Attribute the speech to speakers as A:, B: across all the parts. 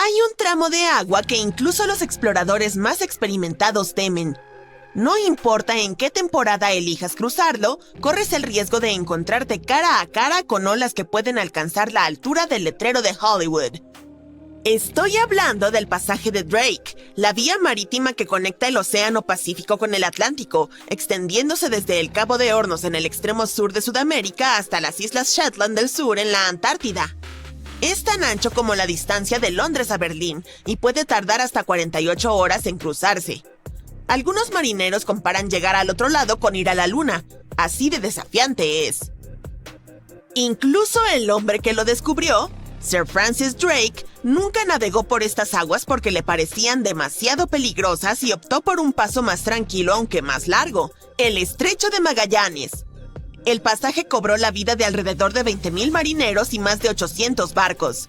A: Hay un tramo de agua que incluso los exploradores más experimentados temen. No importa en qué temporada elijas cruzarlo, corres el riesgo de encontrarte cara a cara con olas que pueden alcanzar la altura del letrero de Hollywood. Estoy hablando del pasaje de Drake, la vía marítima que conecta el Océano Pacífico con el Atlántico, extendiéndose desde el Cabo de Hornos en el extremo sur de Sudamérica hasta las Islas Shetland del Sur en la Antártida. Es tan ancho como la distancia de Londres a Berlín y puede tardar hasta 48 horas en cruzarse. Algunos marineros comparan llegar al otro lado con ir a la luna, así de desafiante es. Incluso el hombre que lo descubrió, Sir Francis Drake, nunca navegó por estas aguas porque le parecían demasiado peligrosas y optó por un paso más tranquilo aunque más largo, el Estrecho de Magallanes. El pasaje cobró la vida de alrededor de 20,000 marineros y más de 800 barcos.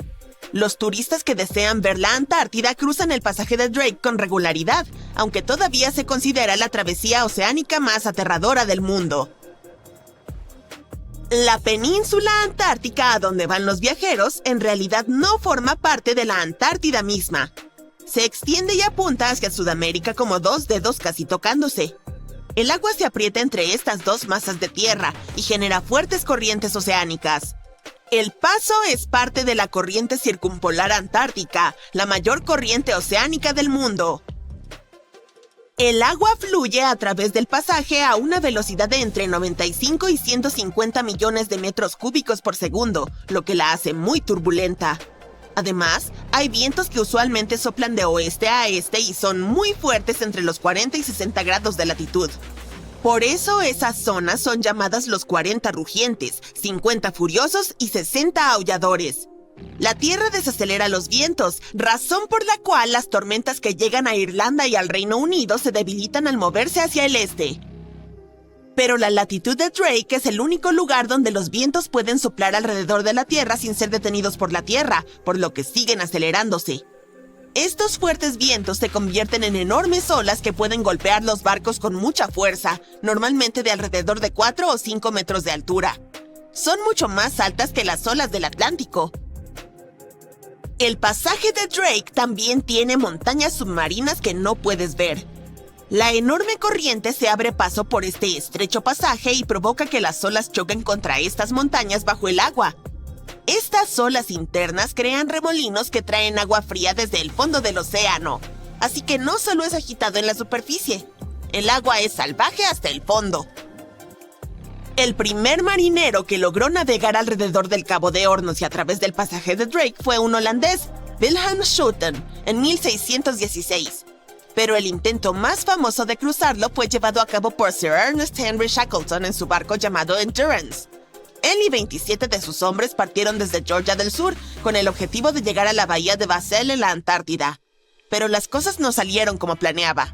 A: Los turistas que desean ver la Antártida cruzan el pasaje de Drake con regularidad, aunque todavía se considera la travesía oceánica más aterradora del mundo. La península antártica a donde van los viajeros en realidad no forma parte de la Antártida misma. Se extiende y apunta hacia Sudamérica como dos dedos casi tocándose. El agua se aprieta entre estas dos masas de tierra y genera fuertes corrientes oceánicas. El paso es parte de la corriente circumpolar antártica, la mayor corriente oceánica del mundo. El agua fluye a través del pasaje a una velocidad de entre 95 y 150 millones de metros cúbicos por segundo, lo que la hace muy turbulenta. Además, hay vientos que usualmente soplan de oeste a este y son muy fuertes entre los 40 y 60 grados de latitud. Por eso esas zonas son llamadas los 40 rugientes, 50 furiosos y 60 aulladores. La tierra desacelera los vientos, razón por la cual las tormentas que llegan a Irlanda y al Reino Unido se debilitan al moverse hacia el este. Pero la latitud de Drake es el único lugar donde los vientos pueden soplar alrededor de la Tierra sin ser detenidos por la Tierra, por lo que siguen acelerándose. Estos fuertes vientos se convierten en enormes olas que pueden golpear los barcos con mucha fuerza, normalmente de alrededor de 4 o 5 metros de altura. Son mucho más altas que las olas del Atlántico. El pasaje de Drake también tiene montañas submarinas que no puedes ver. La enorme corriente se abre paso por este estrecho pasaje y provoca que las olas choquen contra estas montañas bajo el agua. Estas olas internas crean remolinos que traen agua fría desde el fondo del océano. Así que no solo es agitado en la superficie, el agua es salvaje hasta el fondo. El primer marinero que logró navegar alrededor del Cabo de Hornos y a través del pasaje de Drake fue un holandés, Wilhelm Schouten, en 1616. Pero el intento más famoso de cruzarlo fue llevado a cabo por Sir Ernest Henry Shackleton en su barco llamado Endurance. Él y 27 de sus hombres partieron desde Georgia del Sur con el objetivo de llegar a la bahía de Bassel en la Antártida. Pero las cosas no salieron como planeaba.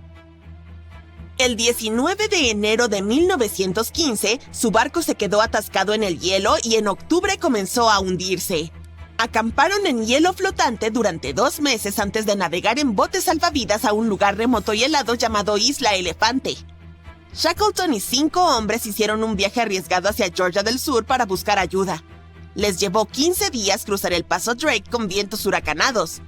A: El 19 de enero de 1915, su barco se quedó atascado en el hielo y en octubre comenzó a hundirse. Acamparon en hielo flotante durante 2 meses antes de navegar en botes salvavidas a un lugar remoto y helado llamado Isla Elefante. Shackleton y 5 hombres hicieron un viaje arriesgado hacia Georgia del Sur para buscar ayuda. Les llevó 15 días cruzar el paso Drake con vientos huracanados.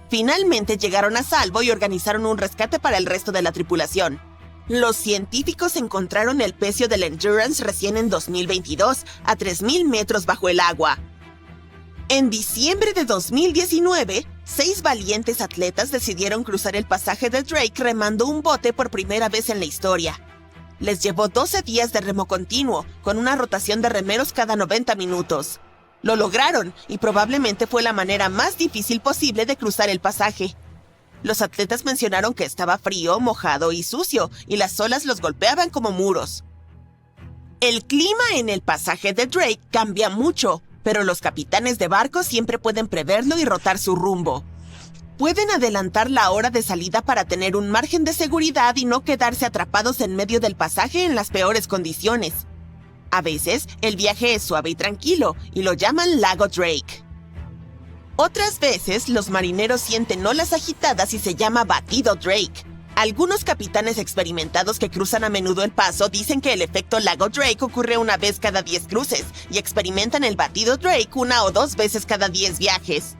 A: Finalmente llegaron a salvo y organizaron un rescate para el resto de la tripulación. Los científicos encontraron el pecio del Endurance recién en 2022, a 3,000 metros bajo el agua. En diciembre de 2019, 6 valientes atletas decidieron cruzar el pasaje de Drake remando un bote por primera vez en la historia. Les llevó 12 días de remo continuo, con una rotación de remeros cada 90 minutos. Lo lograron, y probablemente fue la manera más difícil posible de cruzar el pasaje. Los atletas mencionaron que estaba frío, mojado y sucio, y las olas los golpeaban como muros. El clima en el pasaje de Drake cambia mucho, pero los capitanes de barcos siempre pueden preverlo y rotar su rumbo. Pueden adelantar la hora de salida para tener un margen de seguridad y no quedarse atrapados en medio del pasaje en las peores condiciones. A veces, el viaje es suave y tranquilo, y lo llaman Lago Drake. Otras veces, los marineros sienten olas agitadas y se llama Batido Drake. Algunos capitanes experimentados que cruzan a menudo el paso dicen que el efecto Lago Drake ocurre una vez cada 10 cruces y experimentan el Batido Drake 1 o 2 veces cada 10 viajes.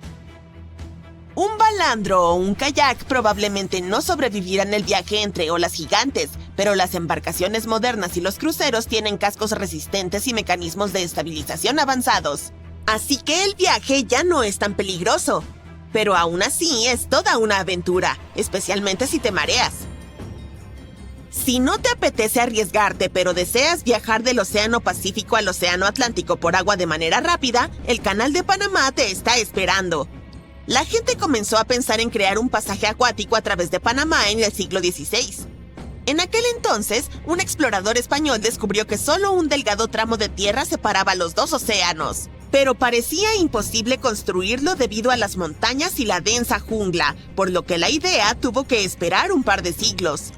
A: Un balandro o un kayak probablemente no sobrevivirán el viaje entre olas gigantes, pero las embarcaciones modernas y los cruceros tienen cascos resistentes y mecanismos de estabilización avanzados. Así que el viaje ya no es tan peligroso. Pero aún así es toda una aventura, especialmente si te mareas. Si no te apetece arriesgarte, pero deseas viajar del Océano Pacífico al Océano Atlántico por agua de manera rápida, el Canal de Panamá te está esperando. La gente comenzó a pensar en crear un pasaje acuático a través de Panamá en el siglo XVI. En aquel entonces, un explorador español descubrió que solo un delgado tramo de tierra separaba los dos océanos. Pero parecía imposible construirlo debido a las montañas y la densa jungla, por lo que la idea tuvo que esperar un par de siglos.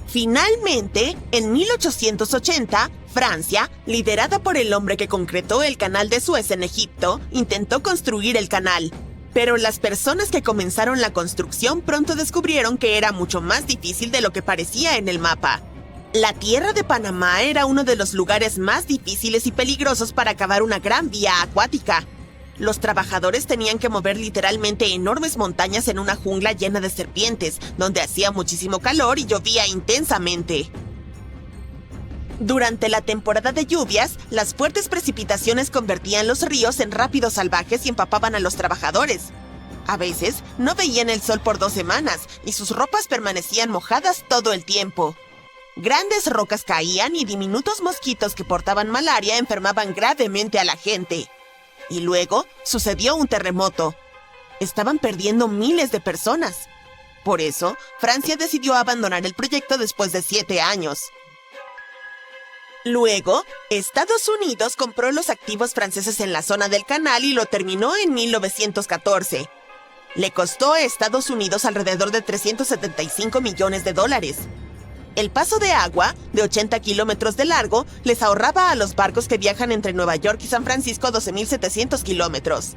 A: Finalmente, en 1880, Francia, liderada por el hombre que concretó el Canal de Suez en Egipto, intentó construir el canal. Pero las personas que comenzaron la construcción pronto descubrieron que era mucho más difícil de lo que parecía en el mapa. La tierra de Panamá era uno de los lugares más difíciles y peligrosos para cavar una gran vía acuática. Los trabajadores tenían que mover literalmente enormes montañas en una jungla llena de serpientes, donde hacía muchísimo calor y llovía intensamente. Durante la temporada de lluvias, las fuertes precipitaciones convertían los ríos en rápidos salvajes y empapaban a los trabajadores. A veces, no veían el sol por 2 semanas y sus ropas permanecían mojadas todo el tiempo. Grandes rocas caían y diminutos mosquitos que portaban malaria enfermaban gravemente a la gente. Y luego sucedió un terremoto. Estaban perdiendo miles de personas. Por eso, Francia decidió abandonar el proyecto después de 7 años. Luego, Estados Unidos compró los activos franceses en la zona del canal y lo terminó en 1914. Le costó a Estados Unidos alrededor de $375 millones. El paso de agua, de 80 kilómetros de largo, les ahorraba a los barcos que viajan entre Nueva York y San Francisco 12.700 kilómetros.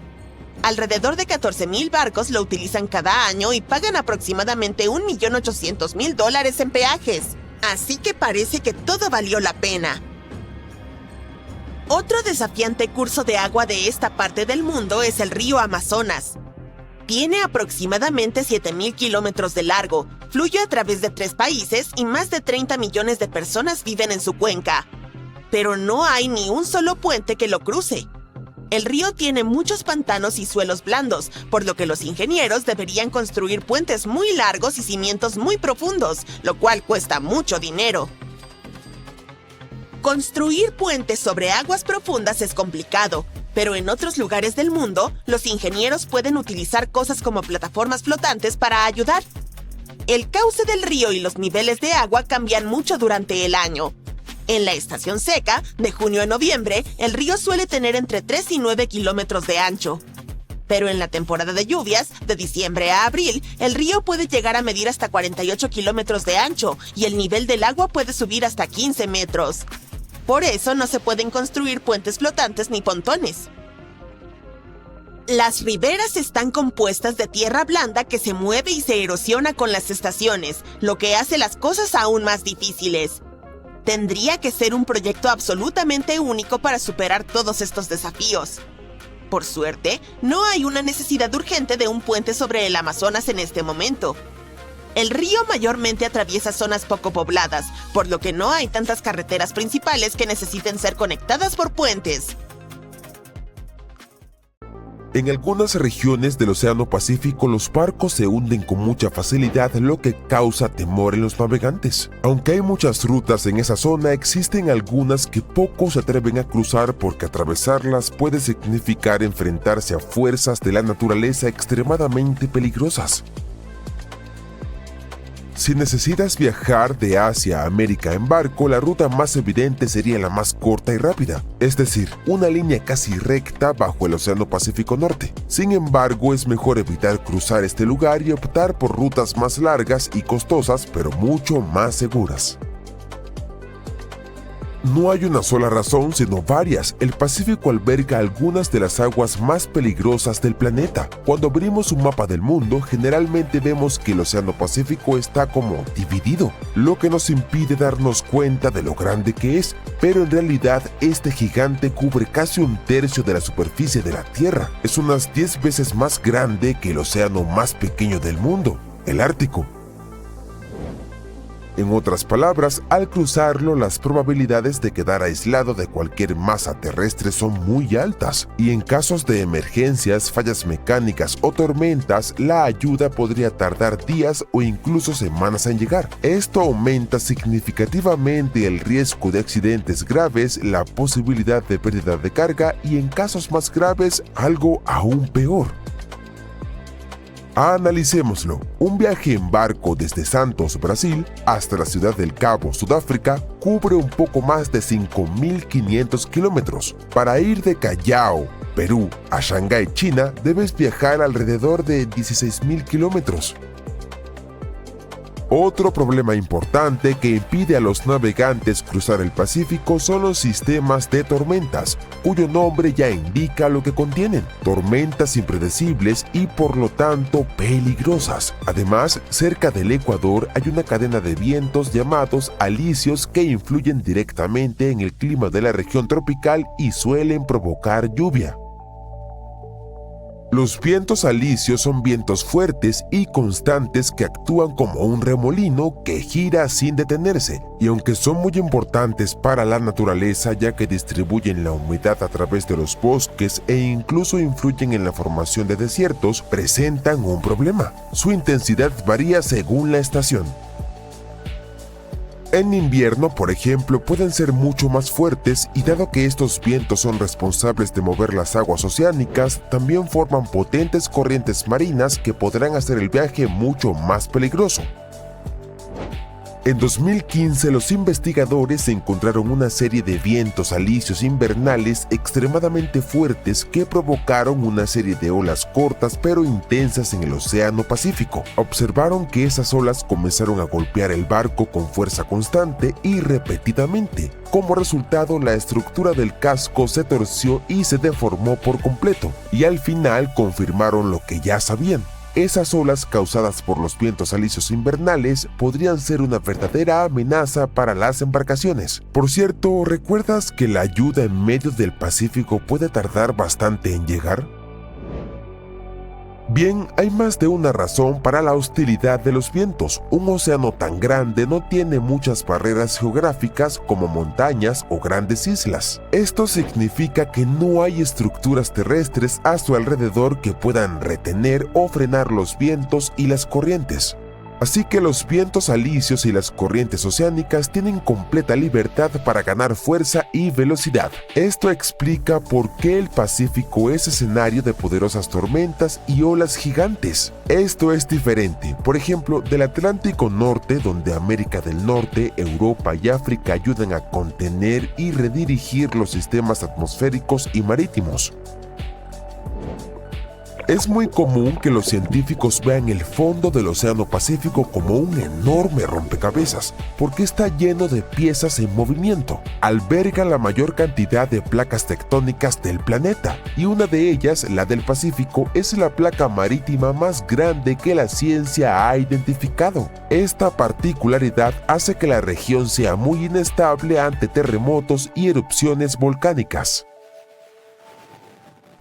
A: Alrededor de 14,000 barcos lo utilizan cada año y pagan aproximadamente $1.800.000 en peajes. Así que parece que todo valió la pena. Otro desafiante curso de agua de esta parte del mundo es el río Amazonas. Tiene aproximadamente 7,000 kilómetros de largo, fluye a través de 3 países y más de 30 millones de personas viven en su cuenca. Pero no hay ni un solo puente que lo cruce. El río tiene muchos pantanos y suelos blandos, por lo que los ingenieros deberían construir puentes muy largos y cimientos muy profundos, lo cual cuesta mucho dinero. Construir puentes sobre aguas profundas es complicado, pero en otros lugares del mundo, los ingenieros pueden utilizar cosas como plataformas flotantes para ayudar. El cauce del río y los niveles de agua cambian mucho durante el año. En la estación seca, de junio a noviembre, el río suele tener entre 3 y 9 kilómetros de ancho. Pero en la temporada de lluvias, de diciembre a abril, el río puede llegar a medir hasta 48 kilómetros de ancho y el nivel del agua puede subir hasta 15 metros. Por eso no se pueden construir puentes flotantes ni pontones. Las riberas están compuestas de tierra blanda que se mueve y se erosiona con las estaciones, lo que hace las cosas aún más difíciles. Tendría que ser un proyecto absolutamente único para superar todos estos desafíos. Por suerte, no hay una necesidad urgente de un puente sobre el Amazonas en este momento. El río mayormente atraviesa zonas poco pobladas, por lo que no hay tantas carreteras principales que necesiten ser conectadas por puentes.
B: En algunas regiones del Océano Pacífico los barcos se hunden con mucha facilidad, lo que causa temor en los navegantes. Aunque hay muchas rutas en esa zona, existen algunas que pocos se atreven a cruzar porque atravesarlas puede significar enfrentarse a fuerzas de la naturaleza extremadamente peligrosas. Si necesitas viajar de Asia a América en barco, la ruta más evidente sería la más corta y rápida, es decir, una línea casi recta bajo el Océano Pacífico Norte. Sin embargo, es mejor evitar cruzar este lugar y optar por rutas más largas y costosas, pero mucho más seguras. No hay una sola razón, sino varias. El Pacífico alberga algunas de las aguas más peligrosas del planeta. Cuando abrimos un mapa del mundo, generalmente vemos que el Océano Pacífico está como dividido, lo que nos impide darnos cuenta de lo grande que es, pero en realidad este gigante cubre casi un tercio de la superficie de la Tierra. Es unas 10 veces más grande que el océano más pequeño del mundo, el Ártico. En otras palabras, al cruzarlo, las probabilidades de quedar aislado de cualquier masa terrestre son muy altas, y en casos de emergencias, fallas mecánicas o tormentas, la ayuda podría tardar días o incluso semanas en llegar. Esto aumenta significativamente el riesgo de accidentes graves, la posibilidad de pérdida de carga y, en casos más graves, algo aún peor. Analicémoslo. Un viaje en barco desde Santos, Brasil, hasta la ciudad del Cabo, Sudáfrica, cubre un poco más de 5.500 kilómetros. Para ir de Callao, Perú, a Shanghái, China, debes viajar alrededor de 16.000 kilómetros. Otro problema importante que impide a los navegantes cruzar el Pacífico son los sistemas de tormentas, cuyo nombre ya indica lo que contienen: tormentas impredecibles y por lo tanto peligrosas. Además, cerca del Ecuador hay una cadena de vientos llamados alisios que influyen directamente en el clima de la región tropical y suelen provocar lluvia. Los vientos alisios son vientos fuertes y constantes que actúan como un remolino que gira sin detenerse, y aunque son muy importantes para la naturaleza ya que distribuyen la humedad a través de los bosques e incluso influyen en la formación de desiertos, presentan un problema. Su intensidad varía según la estación. En invierno, por ejemplo, pueden ser mucho más fuertes y dado que estos vientos son responsables de mover las aguas oceánicas, también forman potentes corrientes marinas que podrán hacer el viaje mucho más peligroso. En 2015, los investigadores encontraron una serie de vientos alisios invernales extremadamente fuertes que provocaron una serie de olas cortas pero intensas en el Océano Pacífico. Observaron que esas olas comenzaron a golpear el barco con fuerza constante y repetidamente. Como resultado, la estructura del casco se torció y se deformó por completo, y al final confirmaron lo que ya sabían. Esas olas causadas por los vientos alisios invernales podrían ser una verdadera amenaza para las embarcaciones. Por cierto, ¿recuerdas que la ayuda en medio del Pacífico puede tardar bastante en llegar? Bien, hay más de una razón para la hostilidad de los vientos. Un océano tan grande no tiene muchas barreras geográficas como montañas o grandes islas. Esto significa que no hay estructuras terrestres a su alrededor que puedan retener o frenar los vientos y las corrientes. Así que los vientos alisios y las corrientes oceánicas tienen completa libertad para ganar fuerza y velocidad. Esto explica por qué el Pacífico es escenario de poderosas tormentas y olas gigantes. Esto es diferente, por ejemplo, del Atlántico Norte, donde América del Norte, Europa y África ayudan a contener y redirigir los sistemas atmosféricos y marítimos. Es muy común que los científicos vean el fondo del Océano Pacífico como un enorme rompecabezas, porque está lleno de piezas en movimiento. Alberga la mayor cantidad de placas tectónicas del planeta, y una de ellas, la del Pacífico, es la placa marítima más grande que la ciencia ha identificado. Esta particularidad hace que la región sea muy inestable ante terremotos y erupciones volcánicas.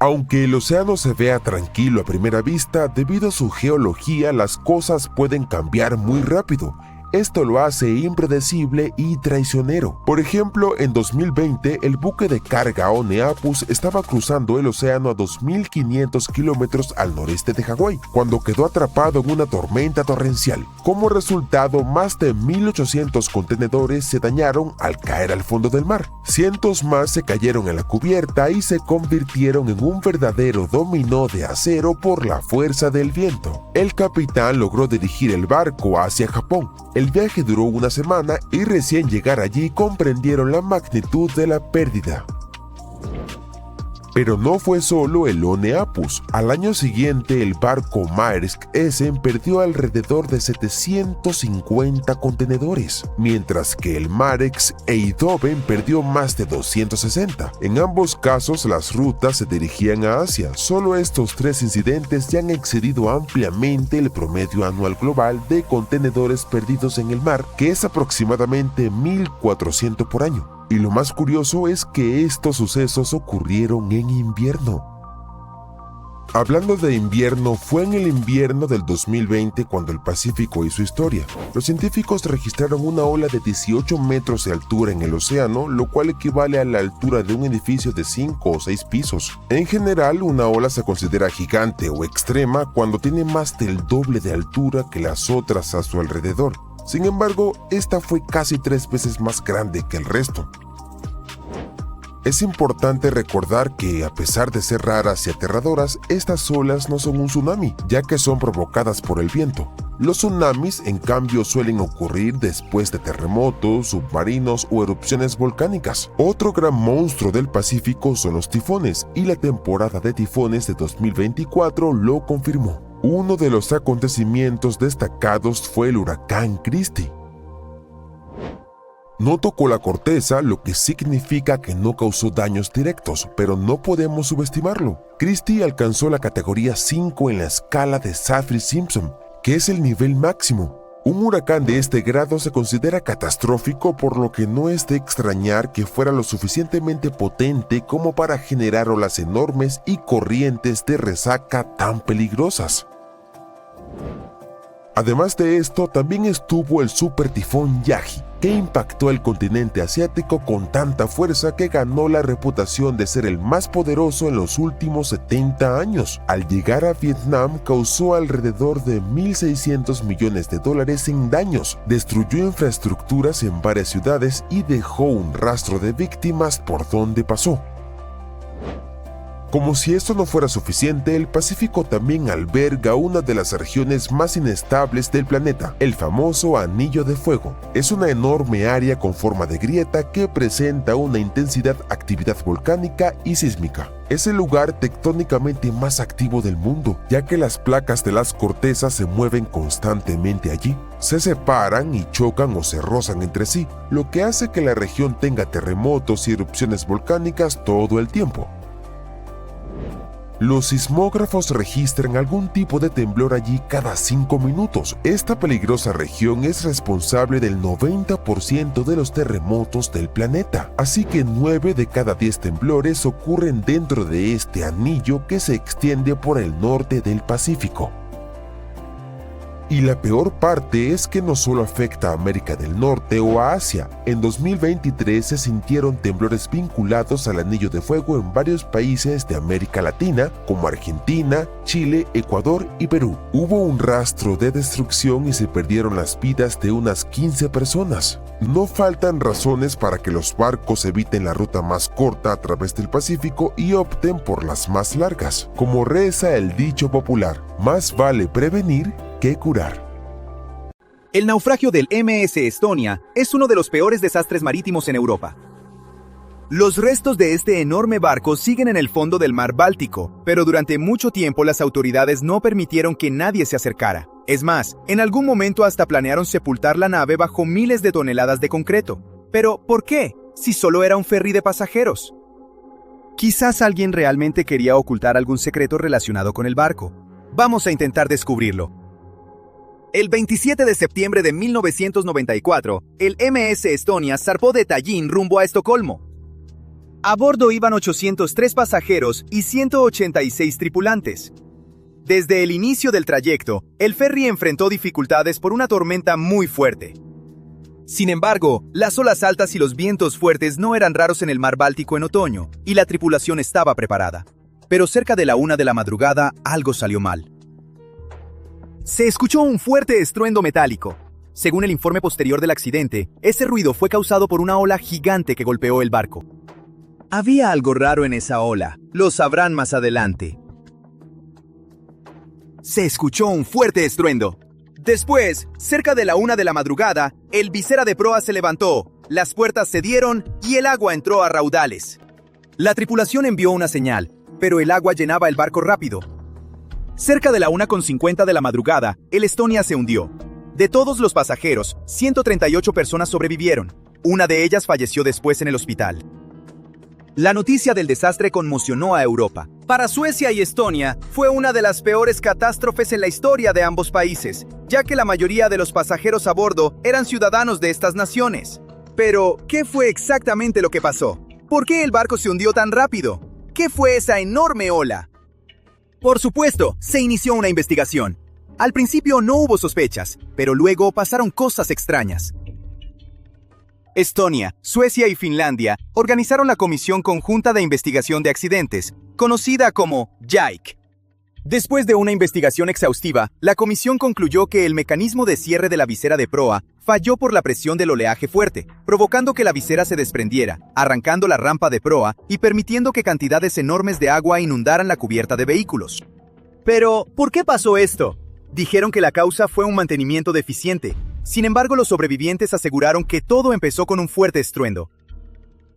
B: Aunque el océano se vea tranquilo a primera vista, debido a su geología, las cosas pueden cambiar muy rápido. Esto lo hace impredecible y traicionero. Por ejemplo, en 2020, el buque de carga Oneapus estaba cruzando el océano a 2.500 kilómetros al noreste de Hawái, cuando quedó atrapado en una tormenta torrencial. Como resultado, más de 1.800 contenedores se dañaron al caer al fondo del mar. Cientos más se cayeron en la cubierta y se convirtieron en un verdadero dominó de acero por la fuerza del viento. El capitán logró dirigir el barco hacia Japón. El viaje duró una semana y recién llegar allí comprendieron la magnitud de la pérdida. Pero no fue solo el Oneapus. Al año siguiente, el barco Maersk Essen perdió alrededor de 750 contenedores, mientras que el Marex Eindhoven perdió más de 260. En ambos casos, las rutas se dirigían a Asia. Solo estos 3 incidentes ya han excedido ampliamente el promedio anual global de contenedores perdidos en el mar, que es aproximadamente 1.400 por año. Y lo más curioso es que estos sucesos ocurrieron en invierno. Hablando de invierno, fue en el invierno del 2020 cuando el Pacífico hizo historia. Los científicos registraron una ola de 18 metros de altura en el océano, lo cual equivale a la altura de un edificio de 5 o 6 pisos. En general, una ola se considera gigante o extrema cuando tiene más del doble de altura que las otras a su alrededor. Sin embargo, esta fue casi 3 veces más grande que el resto. Es importante recordar que, a pesar de ser raras y aterradoras, estas olas no son un tsunami, ya que son provocadas por el viento. Los tsunamis, en cambio, suelen ocurrir después de terremotos, submarinos o erupciones volcánicas. Otro gran monstruo del Pacífico son los tifones, y la temporada de tifones de 2024 lo confirmó. Uno de los acontecimientos destacados fue el huracán Christy. No tocó la corteza, lo que significa que no causó daños directos, pero no podemos subestimarlo. Christy alcanzó la categoría 5 en la escala de Saffir-Simpson, que es el nivel máximo. Un huracán de este grado se considera catastrófico, por lo que no es de extrañar que fuera lo suficientemente potente como para generar olas enormes y corrientes de resaca tan peligrosas. Además de esto, también estuvo el supertifón Yagi, que impactó el continente asiático con tanta fuerza que ganó la reputación de ser el más poderoso en los últimos 70 años. Al llegar a Vietnam, causó alrededor de $1.600 millones en daños, destruyó infraestructuras en varias ciudades y dejó un rastro de víctimas por donde pasó. Como si esto no fuera suficiente, el Pacífico también alberga una de las regiones más inestables del planeta, el famoso Anillo de Fuego. Es una enorme área con forma de grieta que presenta una intensidad actividad volcánica y sísmica. Es el lugar tectónicamente más activo del mundo, ya que las placas de las cortezas se mueven constantemente allí. Se separan y chocan o se rozan entre sí, lo que hace que la región tenga terremotos y erupciones volcánicas todo el tiempo. Los sismógrafos registran algún tipo de temblor allí cada 5 minutos. Esta peligrosa región es responsable del 90% de los terremotos del planeta, así que 9 de cada 10 temblores ocurren dentro de este anillo que se extiende por el norte del Pacífico. Y la peor parte es que no solo afecta a América del Norte o a Asia. En 2023 se sintieron temblores vinculados al Anillo de Fuego en varios países de América Latina, como Argentina, Chile, Ecuador y Perú. Hubo un rastro de destrucción y se perdieron las vidas de unas 15 personas. No faltan razones para que los barcos eviten la ruta más corta a través del Pacífico y opten por las más largas. Como reza el dicho popular, más vale prevenir que curar.
C: El naufragio del MS Estonia es uno de los peores desastres marítimos en Europa. Los restos de este enorme barco siguen en el fondo del mar Báltico, pero durante mucho tiempo las autoridades no permitieron que nadie se acercara. Es más, en algún momento hasta planearon sepultar la nave bajo miles de toneladas de concreto. Pero, ¿por qué? Si solo era un ferry de pasajeros. Quizás alguien realmente quería ocultar algún secreto relacionado con el barco. Vamos a intentar descubrirlo. El 27 de septiembre de 1994, el MS Estonia zarpó de Tallinn rumbo a Estocolmo. A bordo iban 803 pasajeros y 186 tripulantes. Desde el inicio del trayecto, el ferry enfrentó dificultades por una tormenta muy fuerte. Sin embargo, las olas altas y los vientos fuertes no eran raros en el mar Báltico en otoño, y la tripulación estaba preparada. Pero cerca de la 1 de la madrugada, algo salió mal. Se escuchó un fuerte estruendo metálico. Según el informe posterior del accidente, ese ruido fue causado por una ola gigante que golpeó el barco. Había algo raro en esa ola. Lo sabrán más adelante. Se escuchó un fuerte estruendo. Después, cerca de la 1 de la madrugada, el visera de proa se levantó, las puertas cedieron y el agua entró a raudales. La tripulación envió una señal, pero el agua llenaba el barco rápido. Cerca de la 1:50 de la madrugada, el Estonia se hundió. De todos los pasajeros, 138 personas sobrevivieron. Una de ellas falleció después en el hospital. La noticia del desastre conmocionó a Europa. Para Suecia y Estonia, fue una de las peores catástrofes en la historia de ambos países, ya que la mayoría de los pasajeros a bordo eran ciudadanos de estas naciones. Pero, ¿qué fue exactamente lo que pasó? ¿Por qué el barco se hundió tan rápido? ¿Qué fue esa enorme ola? Por supuesto, se inició una investigación. Al principio no hubo sospechas, pero luego pasaron cosas extrañas. Estonia, Suecia y Finlandia organizaron la Comisión Conjunta de Investigación de Accidentes, conocida como JAIC. Después de una investigación exhaustiva, la comisión concluyó que el mecanismo de cierre de la visera de proa falló por la presión del oleaje fuerte, provocando que la visera se desprendiera, arrancando la rampa de proa y permitiendo que cantidades enormes de agua inundaran la cubierta de vehículos. Pero, ¿por qué pasó esto? Dijeron que la causa fue un mantenimiento deficiente. Sin embargo, los sobrevivientes aseguraron que todo empezó con un fuerte estruendo.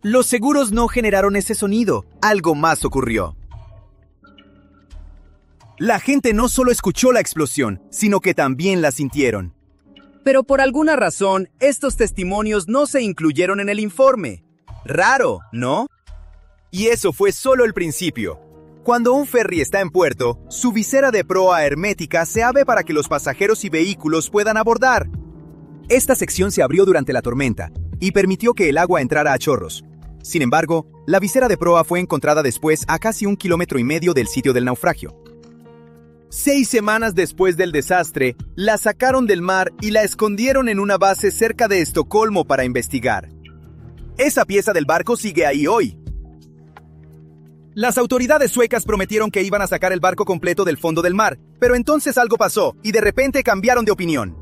C: Los seguros no generaron ese sonido. Algo más ocurrió. La gente no solo escuchó la explosión, sino que también la sintieron. Pero por alguna razón, estos testimonios no se incluyeron en el informe. Raro, ¿no? Y eso fue solo el principio. Cuando un ferry está en puerto, su visera de proa hermética se abre para que los pasajeros y vehículos puedan abordar. Esta sección se abrió durante la tormenta y permitió que el agua entrara a chorros. Sin embargo, la visera de proa fue encontrada después a casi 1,5 kilómetros del sitio del naufragio. 6 semanas después del desastre, la sacaron del mar y la escondieron en una base cerca de Estocolmo para investigar. Esa pieza del barco sigue ahí hoy. Las autoridades suecas prometieron que iban a sacar el barco completo del fondo del mar, pero entonces algo pasó y de repente cambiaron de opinión.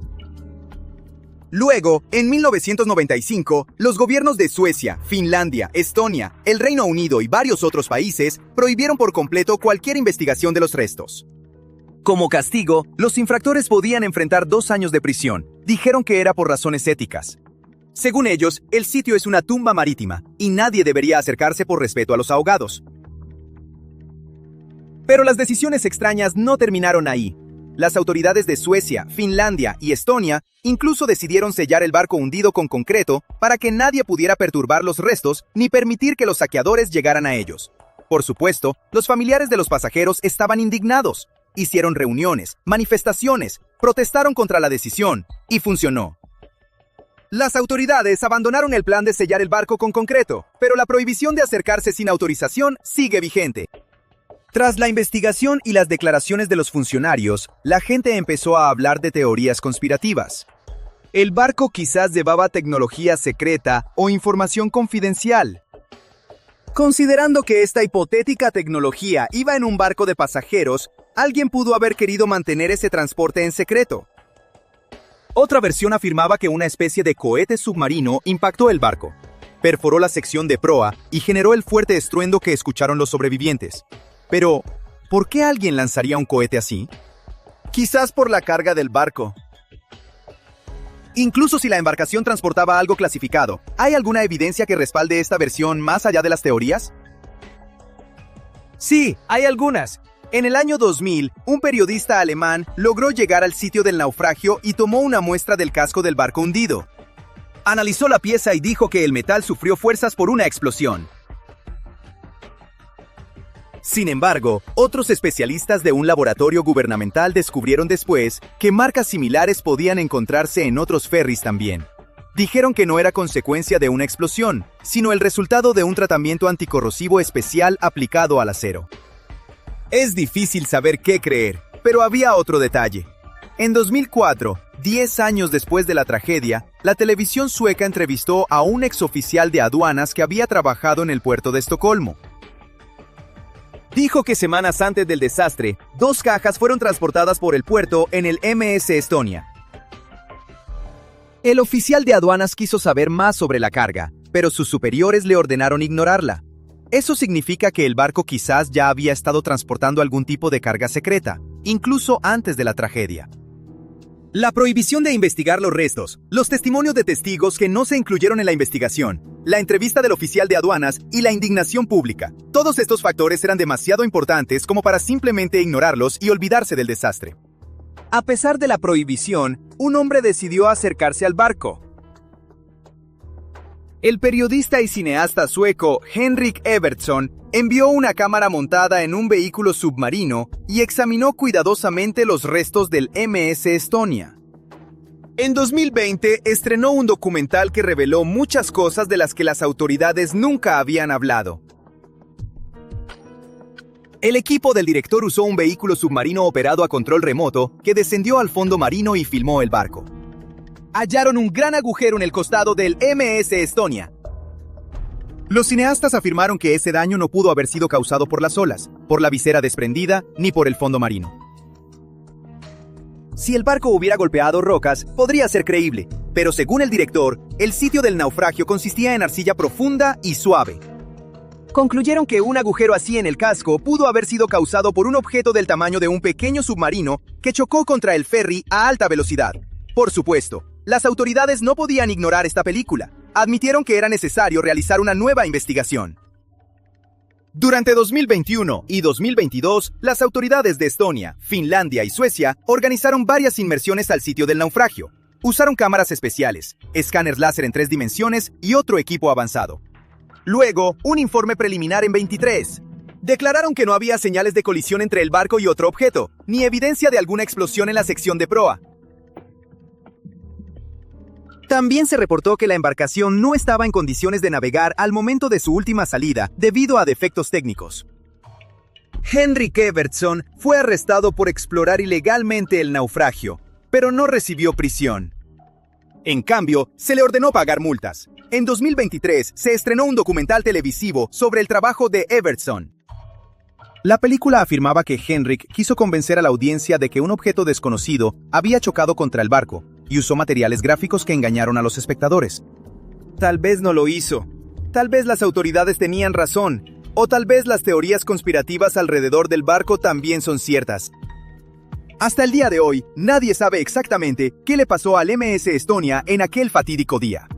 C: Luego, en 1995, los gobiernos de Suecia, Finlandia, Estonia, el Reino Unido y varios otros países prohibieron por completo cualquier investigación de los restos. Como castigo, los infractores podían enfrentar 2 años de prisión. Dijeron que era por razones éticas. Según ellos, el sitio es una tumba marítima y nadie debería acercarse por respeto a los ahogados. Pero las decisiones extrañas no terminaron ahí. Las autoridades de Suecia, Finlandia y Estonia incluso decidieron sellar el barco hundido con concreto para que nadie pudiera perturbar los restos ni permitir que los saqueadores llegaran a ellos. Por supuesto, los familiares de los pasajeros estaban indignados. Hicieron reuniones, manifestaciones, protestaron contra la decisión y funcionó. Las autoridades abandonaron el plan de sellar el barco con concreto, pero la prohibición de acercarse sin autorización sigue vigente. Tras la investigación y las declaraciones de los funcionarios, la gente empezó a hablar de teorías conspirativas. El barco quizás llevaba tecnología secreta o información confidencial. Considerando que esta hipotética tecnología iba en un barco de pasajeros, alguien pudo haber querido mantener ese transporte en secreto. Otra versión afirmaba que una especie de cohete submarino impactó el barco, perforó la sección de proa y generó el fuerte estruendo que escucharon los sobrevivientes. Pero, ¿por qué alguien lanzaría un cohete así? Quizás por la carga del barco. Incluso si la embarcación transportaba algo clasificado, ¿hay alguna evidencia que respalde esta versión más allá de las teorías? Sí, hay algunas. En el año 2000, un periodista alemán logró llegar al sitio del naufragio y tomó una muestra del casco del barco hundido. Analizó la pieza y dijo que el metal sufrió fuerzas por una explosión. Sin embargo, otros especialistas de un laboratorio gubernamental descubrieron después que marcas similares podían encontrarse en otros ferries también. Dijeron que no era consecuencia de una explosión, sino el resultado de un tratamiento anticorrosivo especial aplicado al acero. Es difícil saber qué creer, pero había otro detalle. En 2004, 10 años después de la tragedia, la televisión sueca entrevistó a un exoficial de aduanas que había trabajado en el puerto de Estocolmo. Dijo que semanas antes del desastre, 2 cajas fueron transportadas por el puerto en el MS Estonia. El oficial de aduanas quiso saber más sobre la carga, pero sus superiores le ordenaron ignorarla. Eso significa que el barco quizás ya había estado transportando algún tipo de carga secreta, incluso antes de la tragedia. La prohibición de investigar los restos, los testimonios de testigos que no se incluyeron en la investigación, la entrevista del oficial de aduanas y la indignación pública. Todos estos factores eran demasiado importantes como para simplemente ignorarlos y olvidarse del desastre. A pesar de la prohibición, un hombre decidió acercarse al barco. El periodista y cineasta sueco Henrik Evertsson envió una cámara montada en un vehículo submarino y examinó cuidadosamente los restos del MS Estonia. En 2020 estrenó un documental que reveló muchas cosas de las que las autoridades nunca habían hablado. El equipo del director usó un vehículo submarino operado a control remoto que descendió al fondo marino y filmó el barco. Hallaron un gran agujero en el costado del MS Estonia. Los cineastas afirmaron que ese daño no pudo haber sido causado por las olas, por la visera desprendida, ni por el fondo marino. Si el barco hubiera golpeado rocas, podría ser creíble, pero según el director, el sitio del naufragio consistía en arcilla profunda y suave. Concluyeron que un agujero así en el casco pudo haber sido causado por un objeto del tamaño de un pequeño submarino que chocó contra el ferry a alta velocidad. Por supuesto, las autoridades no podían ignorar esta película. Admitieron que era necesario realizar una nueva investigación. Durante 2021 y 2022, las autoridades de Estonia, Finlandia y Suecia organizaron varias inmersiones al sitio del naufragio. Usaron cámaras especiales, escáneres láser en 3 dimensiones y otro equipo avanzado. Luego, un informe preliminar en 23. Declararon que no había señales de colisión entre el barco y otro objeto, ni evidencia de alguna explosión en la sección de proa. También se reportó que la embarcación no estaba en condiciones de navegar al momento de su última salida debido a defectos técnicos. Henrik Evertsson fue arrestado por explorar ilegalmente el naufragio, pero no recibió prisión. En cambio, se le ordenó pagar multas. En 2023 se estrenó un documental televisivo sobre el trabajo de Evertsson. La película afirmaba que Henrik quiso convencer a la audiencia de que un objeto desconocido había chocado contra el barco, y usó materiales gráficos que engañaron a los espectadores. Tal vez no lo hizo. Tal vez las autoridades tenían razón. O tal vez las teorías conspirativas alrededor del barco también son ciertas. Hasta el día de hoy, nadie sabe exactamente qué le pasó al MS Estonia en aquel fatídico día.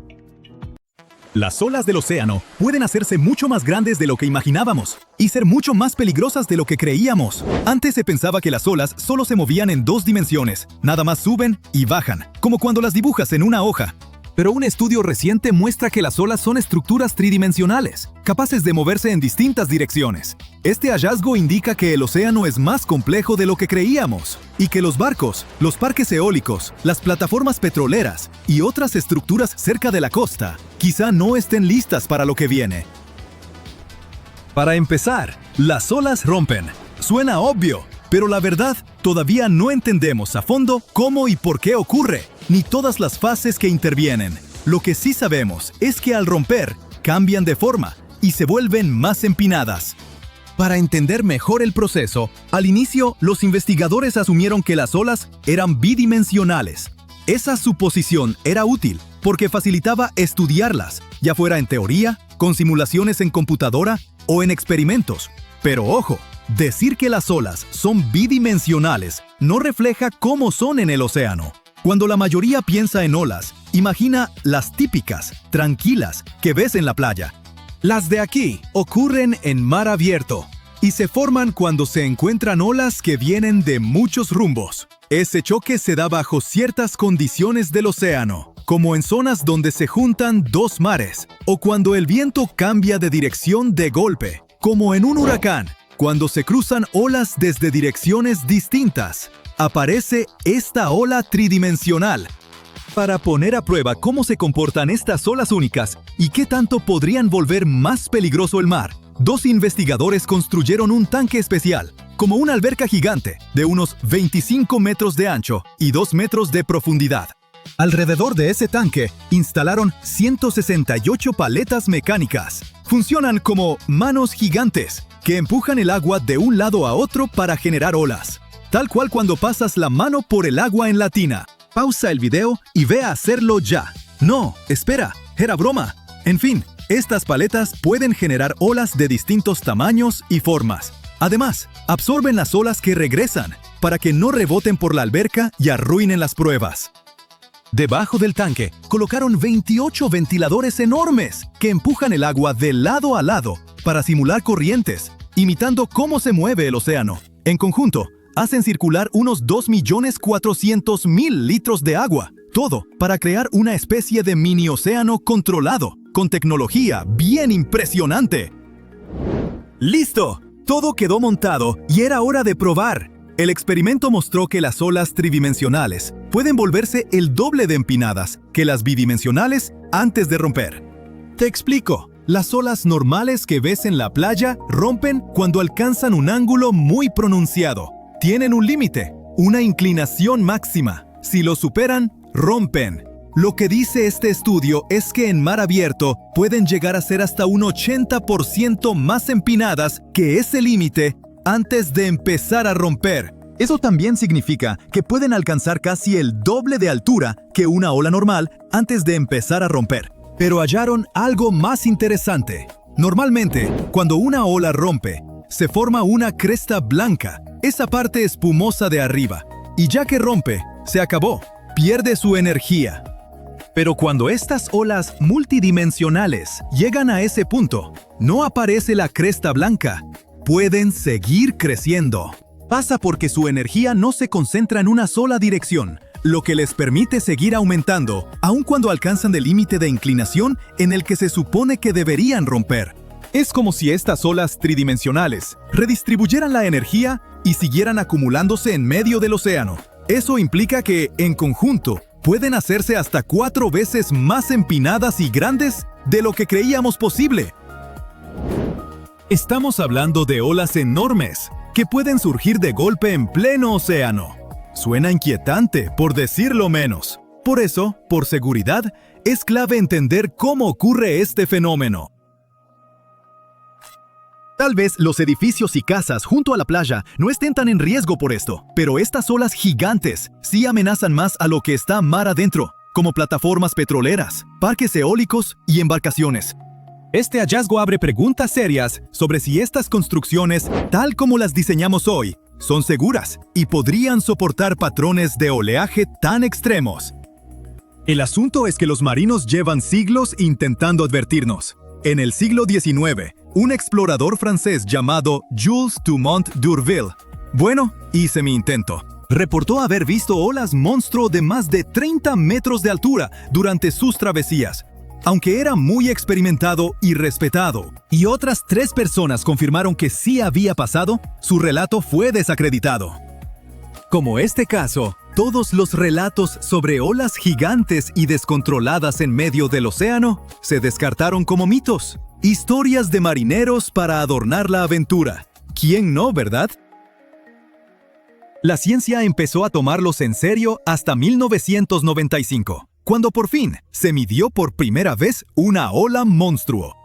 D: Las olas del océano pueden hacerse mucho más grandes de lo que imaginábamos y ser mucho más peligrosas de lo que creíamos. Antes se pensaba que las olas solo se movían en 2 dimensiones, nada más suben y bajan, como cuando las dibujas en una hoja. Pero un estudio reciente muestra que las olas son estructuras tridimensionales, capaces de moverse en distintas direcciones. Este hallazgo indica que el océano es más complejo de lo que creíamos, y que los barcos, los parques eólicos, las plataformas petroleras y otras estructuras cerca de la costa quizá no estén listas para lo que viene. Para empezar, las olas rompen. Suena obvio, pero la verdad, todavía no entendemos a fondo cómo y por qué ocurre, ni todas las fases que intervienen. Lo que sí sabemos es que al romper, cambian de forma y se vuelven más empinadas. Para entender mejor el proceso, al inicio, los investigadores asumieron que las olas eran bidimensionales. Esa suposición era útil porque facilitaba estudiarlas, ya fuera en teoría, con simulaciones en computadora o en experimentos. Pero ojo, decir que las olas son bidimensionales no refleja cómo son en el océano. Cuando la mayoría piensa en olas, imagina las típicas, tranquilas, que ves en la playa. Las de aquí ocurren en mar abierto y se forman cuando se encuentran olas que vienen de muchos rumbos. Ese choque se da bajo ciertas condiciones del océano, como en zonas donde se juntan 2 mares, o cuando el viento cambia de dirección de golpe, como en un huracán, cuando se cruzan olas desde direcciones distintas. Aparece esta ola tridimensional. Para poner a prueba cómo se comportan estas olas únicas y qué tanto podrían volver más peligroso el mar, 2 investigadores construyeron un tanque especial, como una alberca gigante, de unos 25 metros de ancho y 2 metros de profundidad. Alrededor de ese tanque, instalaron 168 paletas mecánicas. Funcionan como manos gigantes, que empujan el agua de un lado a otro para generar olas. Tal cual cuando pasas la mano por el agua en la tina. Pausa el video y ve a hacerlo ya. No, espera, era broma. En fin, estas paletas pueden generar olas de distintos tamaños y formas. Además, absorben las olas que regresan, para que no reboten por la alberca y arruinen las pruebas. Debajo del tanque, colocaron 28 ventiladores enormes que empujan el agua de lado a lado para simular corrientes, imitando cómo se mueve el océano. En conjunto, hacen circular unos 2.400.000 litros de agua, todo para crear una especie de mini océano controlado, con tecnología bien impresionante. ¡Listo! Todo quedó montado y era hora de probar. El experimento mostró que las olas tridimensionales pueden volverse el doble de empinadas que las bidimensionales antes de romper. Te explico. Las olas normales que ves en la playa rompen cuando alcanzan un ángulo muy pronunciado. Tienen un límite, una inclinación máxima. Si lo superan, rompen. Lo que dice este estudio es que en mar abierto pueden llegar a ser hasta un 80% más empinadas que ese límite antes de empezar a romper. Eso también significa que pueden alcanzar casi el doble de altura que una ola normal antes de empezar a romper. Pero hallaron algo más interesante. Normalmente, cuando una ola rompe, se forma una cresta blanca, esa parte espumosa de arriba. Y ya que rompe, se acabó, pierde su energía. Pero cuando estas olas multidimensionales llegan a ese punto, no aparece la cresta blanca. Pueden seguir creciendo. Pasa porque su energía no se concentra en una sola dirección, lo que les permite seguir aumentando, aun cuando alcanzan el límite de inclinación en el que se supone que deberían romper. Es como si estas olas tridimensionales redistribuyeran la energía y siguieran acumulándose en medio del océano. Eso implica que, en conjunto, pueden hacerse hasta 4 veces más empinadas y grandes de lo que creíamos posible. Estamos hablando de olas enormes que pueden surgir de golpe en pleno océano. Suena inquietante, por decirlo menos. Por eso, por seguridad, es clave entender cómo ocurre este fenómeno. Tal vez los edificios y casas junto a la playa no estén tan en riesgo por esto, pero estas olas gigantes sí amenazan más a lo que está mar adentro, como plataformas petroleras, parques eólicos y embarcaciones. Este hallazgo abre preguntas serias sobre si estas construcciones, tal como las diseñamos hoy, son seguras y podrían soportar patrones de oleaje tan extremos. El asunto es que los marinos llevan siglos intentando advertirnos. En el siglo XIX, un explorador francés llamado Jules Dumont d'Urville, hice mi intento, reportó haber visto olas monstruo de más de 30 metros de altura durante sus travesías. Aunque era muy experimentado y respetado, y otras 3 personas confirmaron que sí había pasado, su relato fue desacreditado. Como este caso, todos los relatos sobre olas gigantes y descontroladas en medio del océano se descartaron como mitos, historias de marineros para adornar la aventura. ¿Quién no, verdad? La ciencia empezó a tomarlos en serio hasta 1995. Cuando por fin se midió por primera vez una ola monstruo.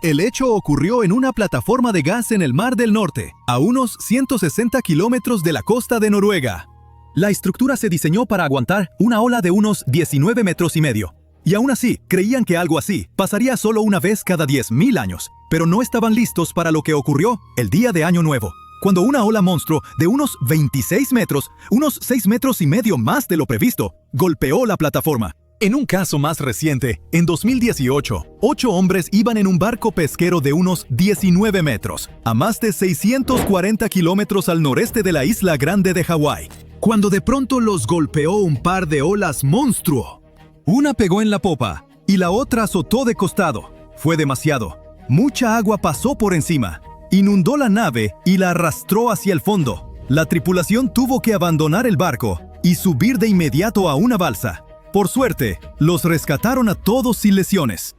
D: El hecho ocurrió en una plataforma de gas en el Mar del Norte, a unos 160 kilómetros de la costa de Noruega. La estructura se diseñó para aguantar una ola de unos 19 metros y medio. Y aún así, creían que algo así pasaría solo una vez cada 10.000 años, pero no estaban listos para lo que ocurrió el día de Año Nuevo, cuando una ola monstruo de unos 26 metros, unos 6 metros y medio más de lo previsto, golpeó la plataforma. En un caso más reciente, en 2018, 8 hombres iban en un barco pesquero de unos 19 metros, a más de 640 kilómetros al noreste de la isla grande de Hawái, cuando de pronto los golpeó un par de olas monstruo. Una pegó en la popa y la otra azotó de costado. Fue demasiado. Mucha agua pasó por encima, inundó la nave y la arrastró hacia el fondo. La tripulación tuvo que abandonar el barco y subir de inmediato a una balsa. Por suerte, los rescataron a todos sin lesiones.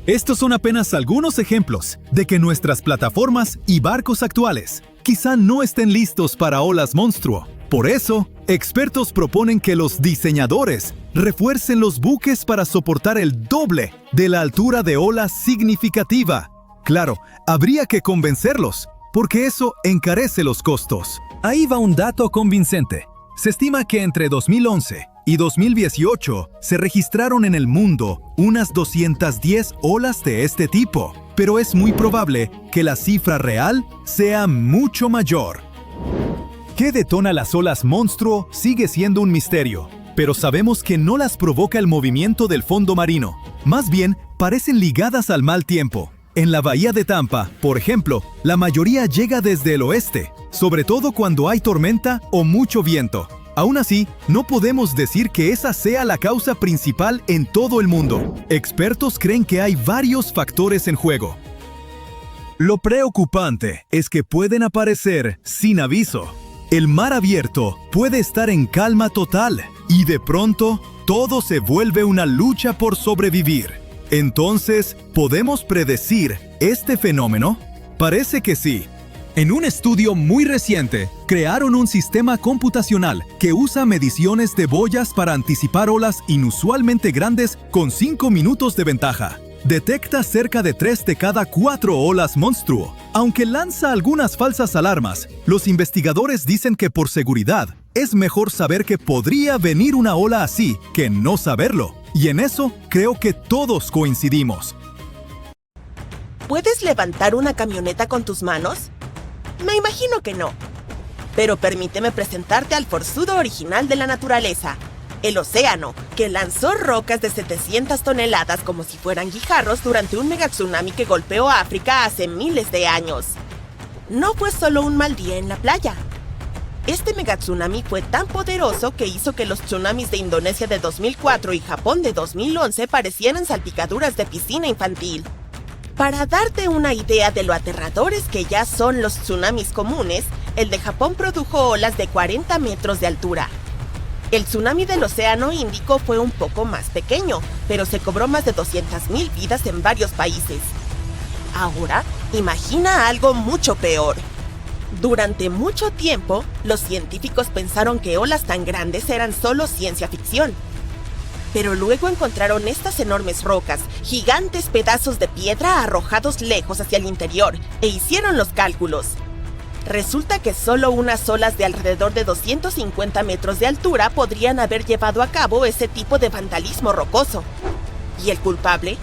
D: Estos son apenas algunos ejemplos de que nuestras plataformas y barcos actuales quizá no estén listos para olas monstruo. Por eso, expertos proponen que los diseñadores refuercen los buques para soportar el doble de la altura de ola significativa. Claro, habría que convencerlos, porque eso encarece los costos. Ahí va un dato convincente. Se estima que entre 2011 y 2018 se registraron en el mundo unas 210 olas de este tipo, pero es muy probable que la cifra real sea mucho mayor. ¿Qué detona las olas monstruo? Sigue siendo un misterio. pero sabemos que no las provoca el movimiento del fondo marino. Más bien, parecen ligadas al mal tiempo. En la bahía de Tampa, por ejemplo, la mayoría llega desde el oeste, sobre todo cuando hay tormenta o mucho viento. Aún así, no podemos decir que esa sea la causa principal en todo el mundo. Expertos creen que hay varios factores en juego. Lo preocupante es que pueden aparecer sin aviso. El mar abierto puede estar en calma total y de pronto todo se vuelve una lucha por sobrevivir. Entonces, ¿podemos predecir este fenómeno? Parece que sí. En un estudio muy reciente, crearon un sistema computacional que usa mediciones de boyas para anticipar olas inusualmente grandes con 5 minutos de ventaja. Detecta cerca de 3 de cada 4 olas monstruo. Aunque lanza algunas falsas alarmas, los investigadores dicen que por seguridad, es mejor saber que podría venir una ola así que no saberlo. Y en eso creo que todos coincidimos.
A: ¿Puedes levantar una camioneta con tus manos? Me imagino que no. Pero permíteme presentarte al forzudo original de la naturaleza, el océano, que lanzó rocas de 700 toneladas como si fueran guijarros durante un megatsunami que golpeó a África hace miles de años. No fue solo un mal día en la playa. Este megatsunami fue tan poderoso que hizo que los tsunamis de Indonesia de 2004 y Japón de 2011 parecieran salpicaduras de piscina infantil. Para darte una idea de lo aterradores que ya son los tsunamis comunes, el de Japón produjo olas de 40 metros de altura. El tsunami del Océano Índico fue un poco más pequeño, pero se cobró más de 200,000 vidas en varios países. Ahora, imagina algo mucho peor. Durante mucho tiempo, los científicos pensaron que olas tan grandes eran solo ciencia ficción. Pero luego encontraron estas enormes rocas, gigantes pedazos de piedra arrojados lejos hacia el interior, e hicieron los cálculos. Resulta que solo unas olas de alrededor de 250 metros de altura podrían haber llevado a cabo ese tipo de vandalismo rocoso. ¿Y el culpable?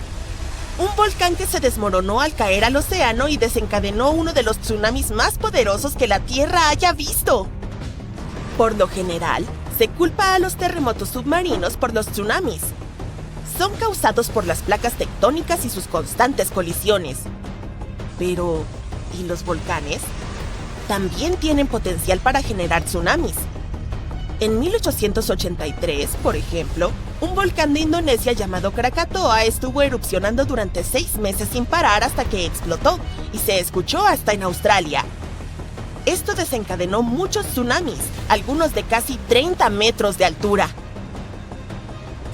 A: Un volcán que se desmoronó al caer al océano y desencadenó uno de los tsunamis más poderosos que la Tierra haya visto. Por lo general, se culpa a los terremotos submarinos por los tsunamis. Son causados por las placas tectónicas y sus constantes colisiones. Pero, ¿y los volcanes? También tienen potencial para generar tsunamis. En 1883, por ejemplo, un volcán de Indonesia llamado Krakatoa estuvo erupcionando durante 6 meses sin parar hasta que explotó y se escuchó hasta en Australia. Esto desencadenó muchos tsunamis, algunos de casi 30 metros de altura.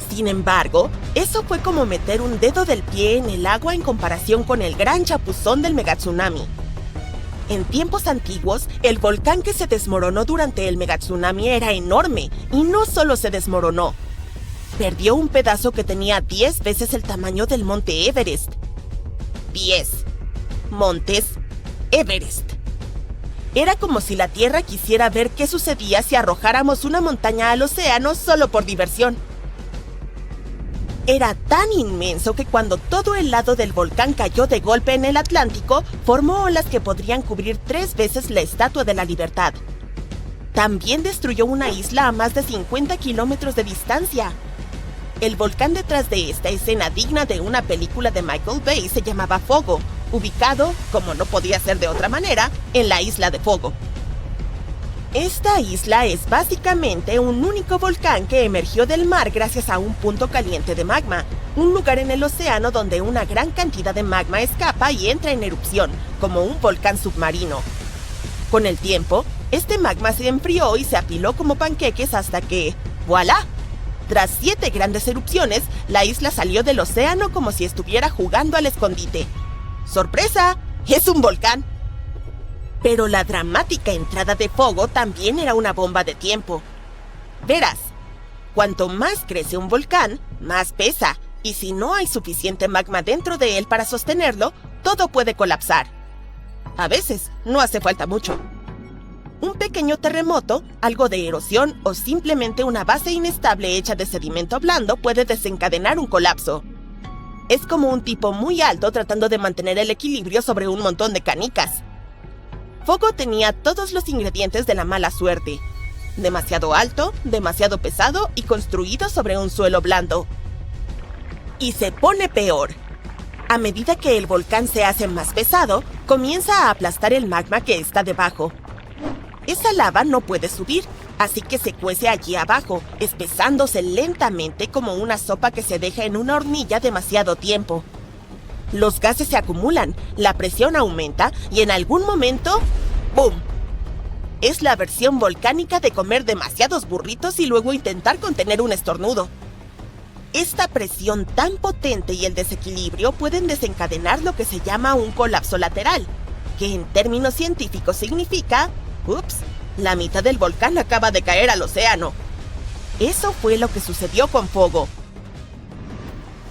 A: Sin embargo, eso fue como meter un dedo del pie en el agua en comparación con el gran chapuzón del megatsunami. En tiempos antiguos, el volcán que se desmoronó durante el megatsunami era enorme y no solo se desmoronó. Perdió un pedazo que tenía 10 veces el tamaño del monte Everest. 10 montes Everest. Era como si la Tierra quisiera ver qué sucedía si arrojáramos una montaña al océano solo por diversión. Era tan inmenso que cuando todo el lado del volcán cayó de golpe en el Atlántico, formó olas que podrían cubrir 3 veces la Estatua de la Libertad. También destruyó una isla a más de 50 kilómetros de distancia. El volcán detrás de esta escena digna de una película de Michael Bay se llamaba Fogo, ubicado, como no podía ser de otra manera, en la isla de Fogo. Esta isla es básicamente un único volcán que emergió del mar gracias a un punto caliente de magma, un lugar en el océano donde una gran cantidad de magma escapa y entra en erupción, como un volcán submarino. Con el tiempo, este magma se enfrió y se apiló como panqueques hasta que, ¡voilá! Tras 7 grandes erupciones, la isla salió del océano como si estuviera jugando al escondite. ¡Sorpresa! ¡Es un volcán! Pero la dramática entrada de Fogo también era una bomba de tiempo. Verás, cuanto más crece un volcán, más pesa, y si no hay suficiente magma dentro de él para sostenerlo, todo puede colapsar. A veces, no hace falta mucho. Un pequeño terremoto, algo de erosión o simplemente una base inestable hecha de sedimento blando puede desencadenar un colapso. Es como un tipo muy alto tratando de mantener el equilibrio sobre un montón de canicas. Fogo tenía todos los ingredientes de la mala suerte. demasiado alto, demasiado pesado y construido sobre un suelo blando. Y se pone peor. A medida que el volcán se hace más pesado, comienza a aplastar el magma que está debajo. Esa lava no puede subir, así que se cuece allí abajo, espesándose lentamente como una sopa que se deja en una hornilla demasiado tiempo. Los gases se acumulan, la presión aumenta y en algún momento, ¡boom! Es la versión volcánica de comer demasiados burritos y luego intentar contener un estornudo. Esta presión tan potente y el desequilibrio pueden desencadenar lo que se llama un colapso lateral, que en términos científicos significa, ¡ups!, la mitad del volcán acaba de caer al océano. Eso fue lo que sucedió con Fogo.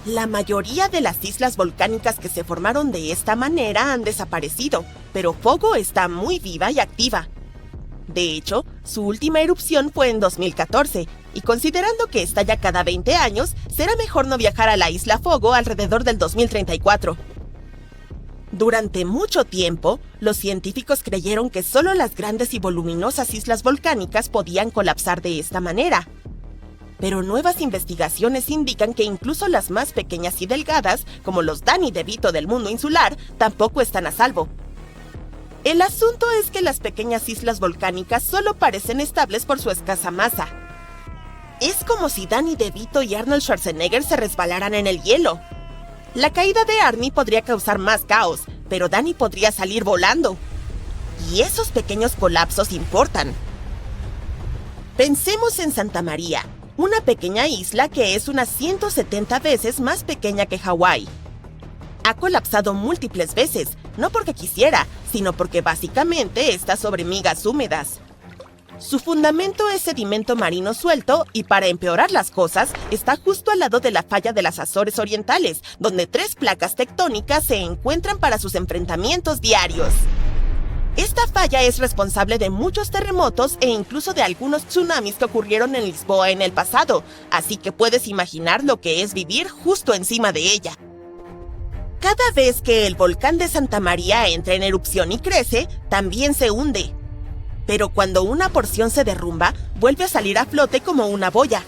A: La mayoría de las islas volcánicas que se formaron de esta manera han desaparecido, pero Fogo está muy viva y activa. De hecho, su última erupción fue en 2014, y considerando que estalla cada 20 años, será mejor no viajar a la isla Fogo alrededor del 2034. Durante mucho tiempo, los científicos creyeron que solo las grandes y voluminosas islas volcánicas podían colapsar de esta manera. Pero nuevas investigaciones indican que incluso las más pequeñas y delgadas, como los Danny DeVito del mundo insular, tampoco están a salvo. El asunto es que las pequeñas islas volcánicas solo parecen estables por su escasa masa. Es como si Danny DeVito y Arnold Schwarzenegger se resbalaran en el hielo. La caída de Arnie podría causar más caos, pero Danny podría salir volando. Y esos pequeños colapsos importan. Pensemos en Santa María, una pequeña isla que es unas 170 veces más pequeña que Hawái. Ha colapsado múltiples veces, no porque quisiera, sino porque básicamente está sobre migas húmedas. Su fundamento es sedimento marino suelto y, para empeorar las cosas, está justo al lado de la falla de las Azores Orientales, donde 3 placas tectónicas se encuentran para sus enfrentamientos diarios. Esta falla es responsable de muchos terremotos e incluso de algunos tsunamis que ocurrieron en Lisboa en el pasado, así que puedes imaginar lo que es vivir justo encima de ella. Cada vez que el volcán de Santa María entra en erupción y crece, también se hunde. Pero cuando una porción se derrumba, vuelve a salir a flote como una boya.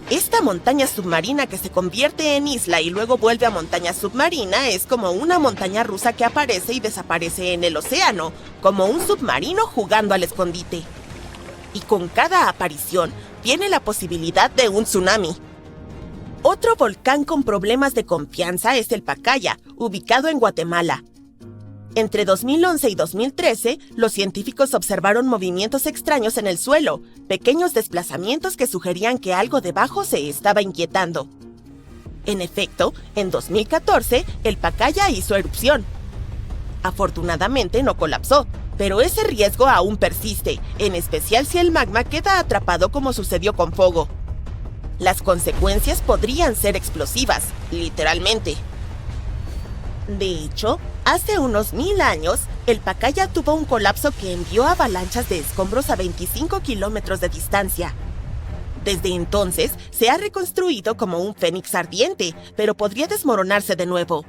A: Esta montaña submarina que se convierte en isla y luego vuelve a montaña submarina es como una montaña rusa que aparece y desaparece en el océano, como un submarino jugando al escondite. Y con cada aparición viene la posibilidad de un tsunami. Otro volcán con problemas de confianza es el Pacaya, ubicado en Guatemala. Entre 2011 y 2013, los científicos observaron movimientos extraños en el suelo, pequeños desplazamientos que sugerían que algo debajo se estaba inquietando. En efecto, en 2014, el Pacaya hizo erupción. Afortunadamente no colapsó, pero ese riesgo aún persiste, en especial si el magma queda atrapado como sucedió con Fogo. Las consecuencias podrían ser explosivas, literalmente. De hecho, hace unos 1000 años, el Pacaya tuvo un colapso que envió avalanchas de escombros a 25 kilómetros de distancia. Desde entonces, se ha reconstruido como un fénix ardiente, pero podría desmoronarse de nuevo.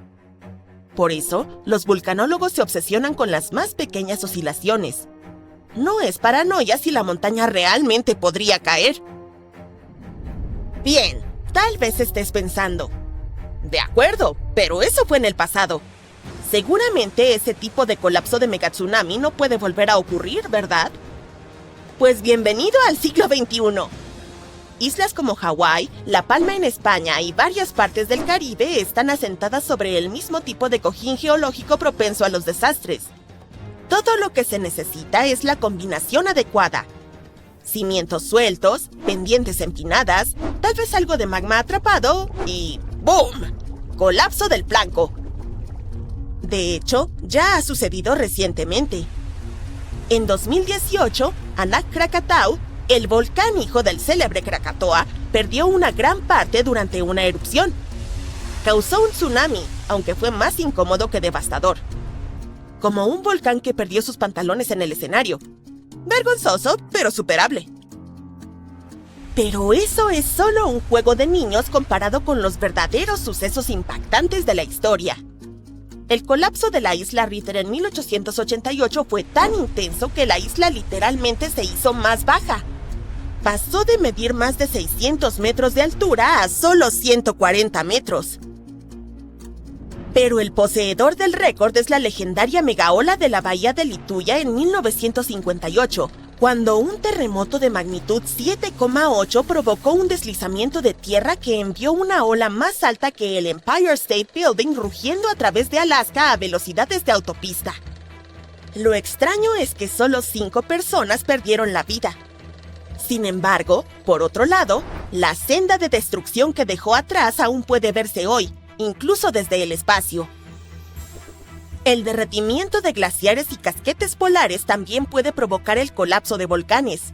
A: Por eso, los vulcanólogos se obsesionan con las más pequeñas oscilaciones. No es paranoia si la montaña realmente podría caer. Bien, tal vez estés pensando, de acuerdo, pero eso fue en el pasado. Seguramente ese tipo de colapso de megatsunami no puede volver a ocurrir, ¿verdad? Pues bienvenido al siglo XXI. Islas como Hawái, La Palma en España y varias partes del Caribe están asentadas sobre el mismo tipo de cojín geológico propenso a los desastres. Todo lo que se necesita es la combinación adecuada. Cimientos sueltos, pendientes empinadas, tal vez algo de magma atrapado y ¡boom! Colapso del flanco. De hecho, ya ha sucedido recientemente. En 2018, Anak Krakatau, el volcán hijo del célebre Krakatoa, perdió una gran parte durante una erupción. Causó un tsunami, aunque fue más incómodo que devastador. Como un volcán que perdió sus pantalones en el escenario. Vergonzoso, pero superable. Pero eso es solo un juego de niños comparado con los verdaderos sucesos impactantes de la historia. El colapso de la isla Ritter en 1888 fue tan intenso que la isla literalmente se hizo más baja. Pasó de medir más de 600 metros de altura a solo 140 metros. Pero el poseedor del récord es la legendaria megaola de la bahía de Lituya en 1958, cuando un terremoto de magnitud 7,8 provocó un deslizamiento de tierra que envió una ola más alta que el Empire State Building rugiendo a través de Alaska a velocidades de autopista. Lo extraño es que solo 5 personas perdieron la vida. Sin embargo, por otro lado, la senda de destrucción que dejó atrás aún puede verse hoy, incluso desde el espacio. El derretimiento de glaciares y casquetes polares también puede provocar el colapso de volcanes.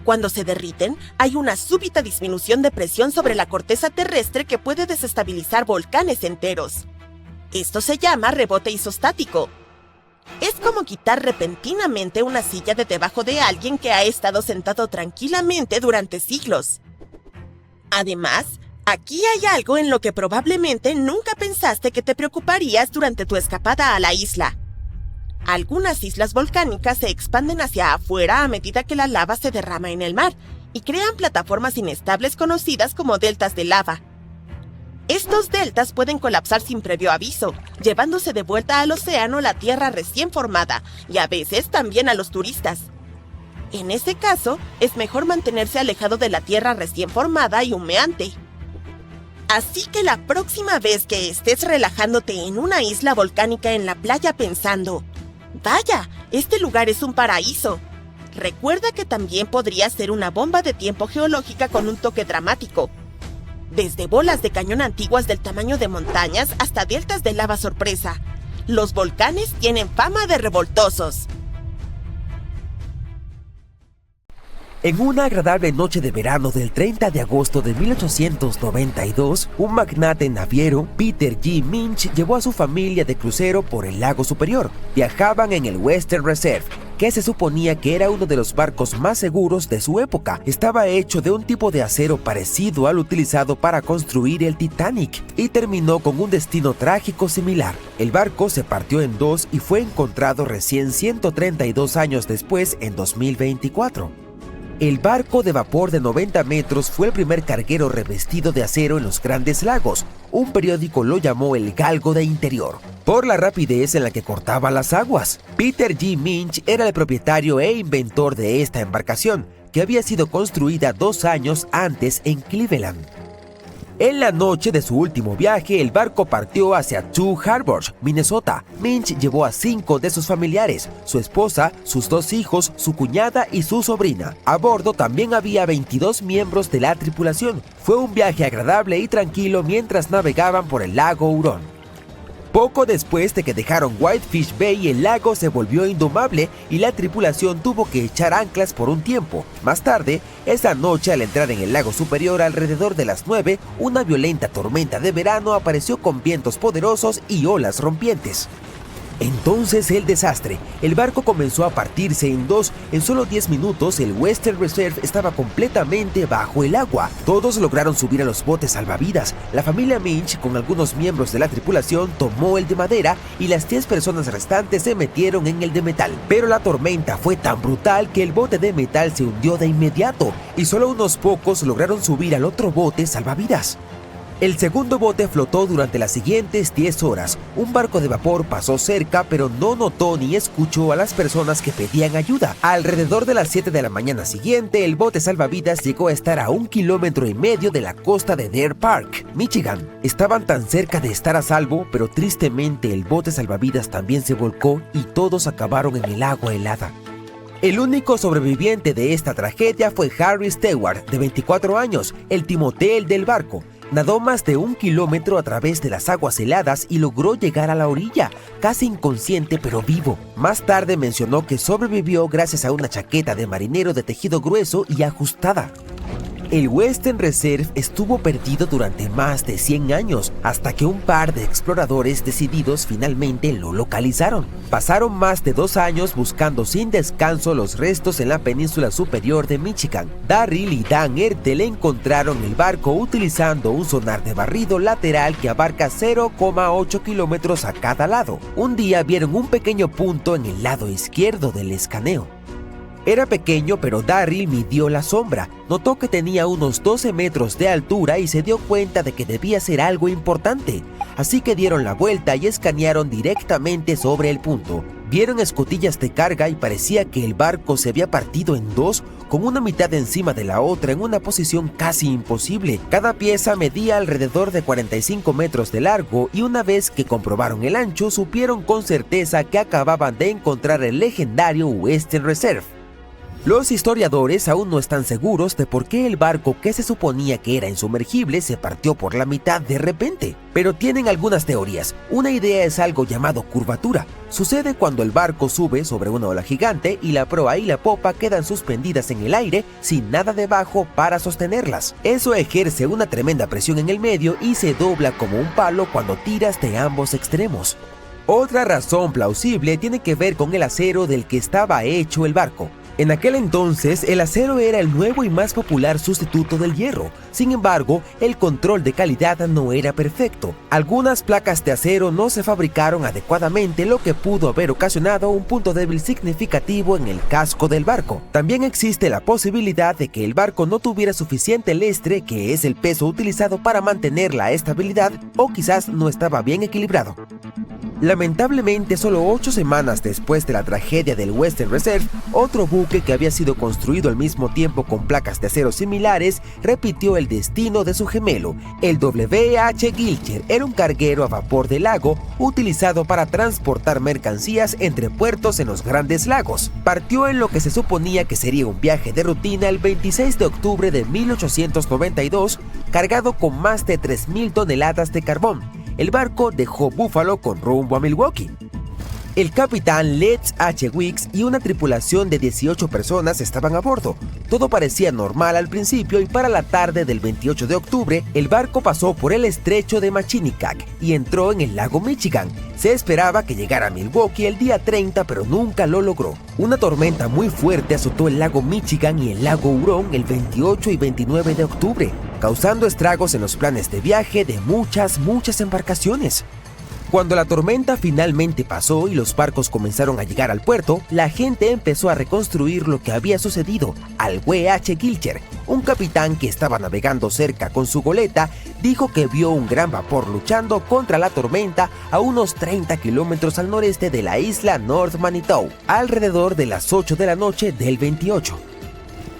A: Cuando se derriten, hay una súbita disminución de presión sobre la corteza terrestre que puede desestabilizar volcanes enteros. Esto se llama rebote isostático. Es como quitar repentinamente una silla de debajo de alguien que ha estado sentado tranquilamente durante siglos. Además, aquí hay algo en lo que probablemente nunca pensaste que te preocuparías durante tu escapada a la isla. Algunas islas volcánicas se expanden hacia afuera a medida que la lava se derrama en el mar y crean plataformas inestables conocidas como deltas de lava. Estos deltas pueden colapsar sin previo aviso, llevándose de vuelta al océano la tierra recién formada y a veces también a los turistas. En ese caso, es mejor mantenerse alejado de la tierra recién formada y humeante. Así que la próxima vez que estés relajándote en una isla volcánica en la playa pensando, ¡vaya! Este lugar es un paraíso. Recuerda que también podría ser una bomba de tiempo geológica con un toque dramático. Desde bolas de cañón antiguas del tamaño de montañas hasta deltas de lava sorpresa, los volcanes tienen fama de revoltosos.
E: En una agradable noche de verano del 30 de agosto de 1892, un magnate naviero, Peter G. Minch, llevó a su familia de crucero por el lago Superior. Viajaban en el Western Reserve, que se suponía que era uno de los barcos más seguros de su época. Estaba hecho de un tipo de acero parecido al utilizado para construir el Titanic y terminó con un destino trágico similar. El barco se partió en dos y fue encontrado recién 132 años después, en 2024. El barco de vapor de 90 metros fue el primer carguero revestido de acero en los Grandes Lagos. Un periódico lo llamó el Galgo de Interior, por la rapidez en la que cortaba las aguas. Peter G. Minch era el propietario e inventor de esta embarcación, que había sido construida 2 años antes en Cleveland. En la noche de su último viaje, el barco partió hacia Two Harbors, Minnesota. Minch llevó a 5 de sus familiares, su esposa, sus 2 hijos, su cuñada y su sobrina. A bordo también había 22 miembros de la tripulación. Fue un viaje agradable y tranquilo mientras navegaban por el lago Hurón. Poco después de que dejaron Whitefish Bay, el lago se volvió indomable y la tripulación tuvo que echar anclas por un tiempo. Más tarde, esa noche, al entrar en el lago Superior alrededor de las 9, una violenta tormenta de verano apareció con vientos poderosos y olas rompientes. Entonces el desastre. El barco comenzó a partirse en dos. En solo 10 minutos el Western Reserve estaba completamente bajo el agua. Todos lograron subir a los botes salvavidas. La familia Minch, con algunos miembros de la tripulación, tomó el de madera y las 10 personas restantes se metieron en el de metal. Pero la tormenta fue tan brutal que el bote de metal se hundió de inmediato y solo unos pocos lograron subir al otro bote salvavidas. El segundo bote flotó durante las siguientes 10 horas. Un barco de vapor pasó cerca, pero no notó ni escuchó a las personas que pedían ayuda. Alrededor de las 7 de la mañana siguiente, el bote salvavidas llegó a estar a 1,5 kilómetros de la costa de Deer Park, Michigan. Estaban tan cerca de estar a salvo, pero tristemente el bote salvavidas también se volcó y todos acabaron en el agua helada. El único sobreviviente de esta tragedia fue Harry Stewart, de 24 años, el timotel del barco. Nadó más de 1 kilómetro a través de las aguas heladas y logró llegar a la orilla, casi inconsciente pero vivo. Más tarde mencionó que sobrevivió gracias a una chaqueta de marinero de tejido grueso y ajustada. El Western Reserve estuvo perdido durante más de 100 años, hasta que un par de exploradores decididos finalmente lo localizaron. Pasaron más de 2 años buscando sin descanso los restos en la península superior de Michigan. Darryl y Dan Ertel encontraron el barco utilizando un sonar de barrido lateral que abarca 0,8 kilómetros a cada lado. Un día vieron un pequeño punto en el lado izquierdo del escaneo. Era pequeño, pero Darryl midió la sombra, notó que tenía unos 12 metros de altura y se dio cuenta de que debía ser algo importante. Así que dieron la vuelta y escanearon directamente sobre el punto. Vieron escotillas de carga y parecía que el barco se había partido en dos, con una mitad encima de la otra en una posición casi imposible. Cada pieza medía alrededor de 45 metros de largo y una vez que comprobaron el ancho, supieron con certeza que acababan de encontrar el legendario Western Reserve. Los historiadores aún no están seguros de por qué el barco que se suponía que era insumergible se partió por la mitad de repente, pero tienen algunas teorías. Una idea es algo llamado curvatura. Sucede cuando el barco sube sobre una ola gigante y la proa y la popa quedan suspendidas en el aire sin nada debajo para sostenerlas. Eso ejerce una tremenda presión en el medio y se dobla como un palo cuando tiras de ambos extremos. Otra razón plausible tiene que ver con el acero del que estaba hecho el barco. En aquel entonces, el acero era el nuevo y más popular sustituto del hierro. Sin embargo, el control de calidad no era perfecto. Algunas placas de acero no se fabricaron adecuadamente, lo que pudo haber ocasionado un punto débil significativo en el casco del barco. También existe la posibilidad de que el barco no tuviera suficiente lustre, que es el peso utilizado para mantener la estabilidad, o quizás no estaba bien equilibrado. Lamentablemente, solo 8 semanas después de la tragedia del Western Reserve, otro buque que había sido construido al mismo tiempo con placas de acero similares repitió el destino de su gemelo. El W.H. Gilcher era un carguero a vapor de lago utilizado para transportar mercancías entre puertos en los Grandes Lagos. Partió en lo que se suponía que sería un viaje de rutina el 26 de octubre de 1892, cargado con más de 3.000 toneladas de carbón. El barco dejó Buffalo con rumbo a Milwaukee. El capitán Letts H. Weeks y una tripulación de 18 personas estaban a bordo. Todo parecía normal al principio y para la tarde del 28 de octubre, el barco pasó por el estrecho de Machinicac y entró en el lago Michigan. Se esperaba que llegara a Milwaukee el día 30, pero nunca lo logró. Una tormenta muy fuerte azotó el lago Michigan y el lago Huron el 28 y 29 de octubre, causando estragos en los planes de viaje de muchas embarcaciones. Cuando la tormenta finalmente pasó y los barcos comenzaron a llegar al puerto, la gente empezó a reconstruir lo que había sucedido. Al W.H. Gilcher, un capitán que estaba navegando cerca con su goleta, dijo que vio un gran vapor luchando contra la tormenta a unos 30 kilómetros al noreste de la isla North Manitou, alrededor de las 8 de la noche del 28.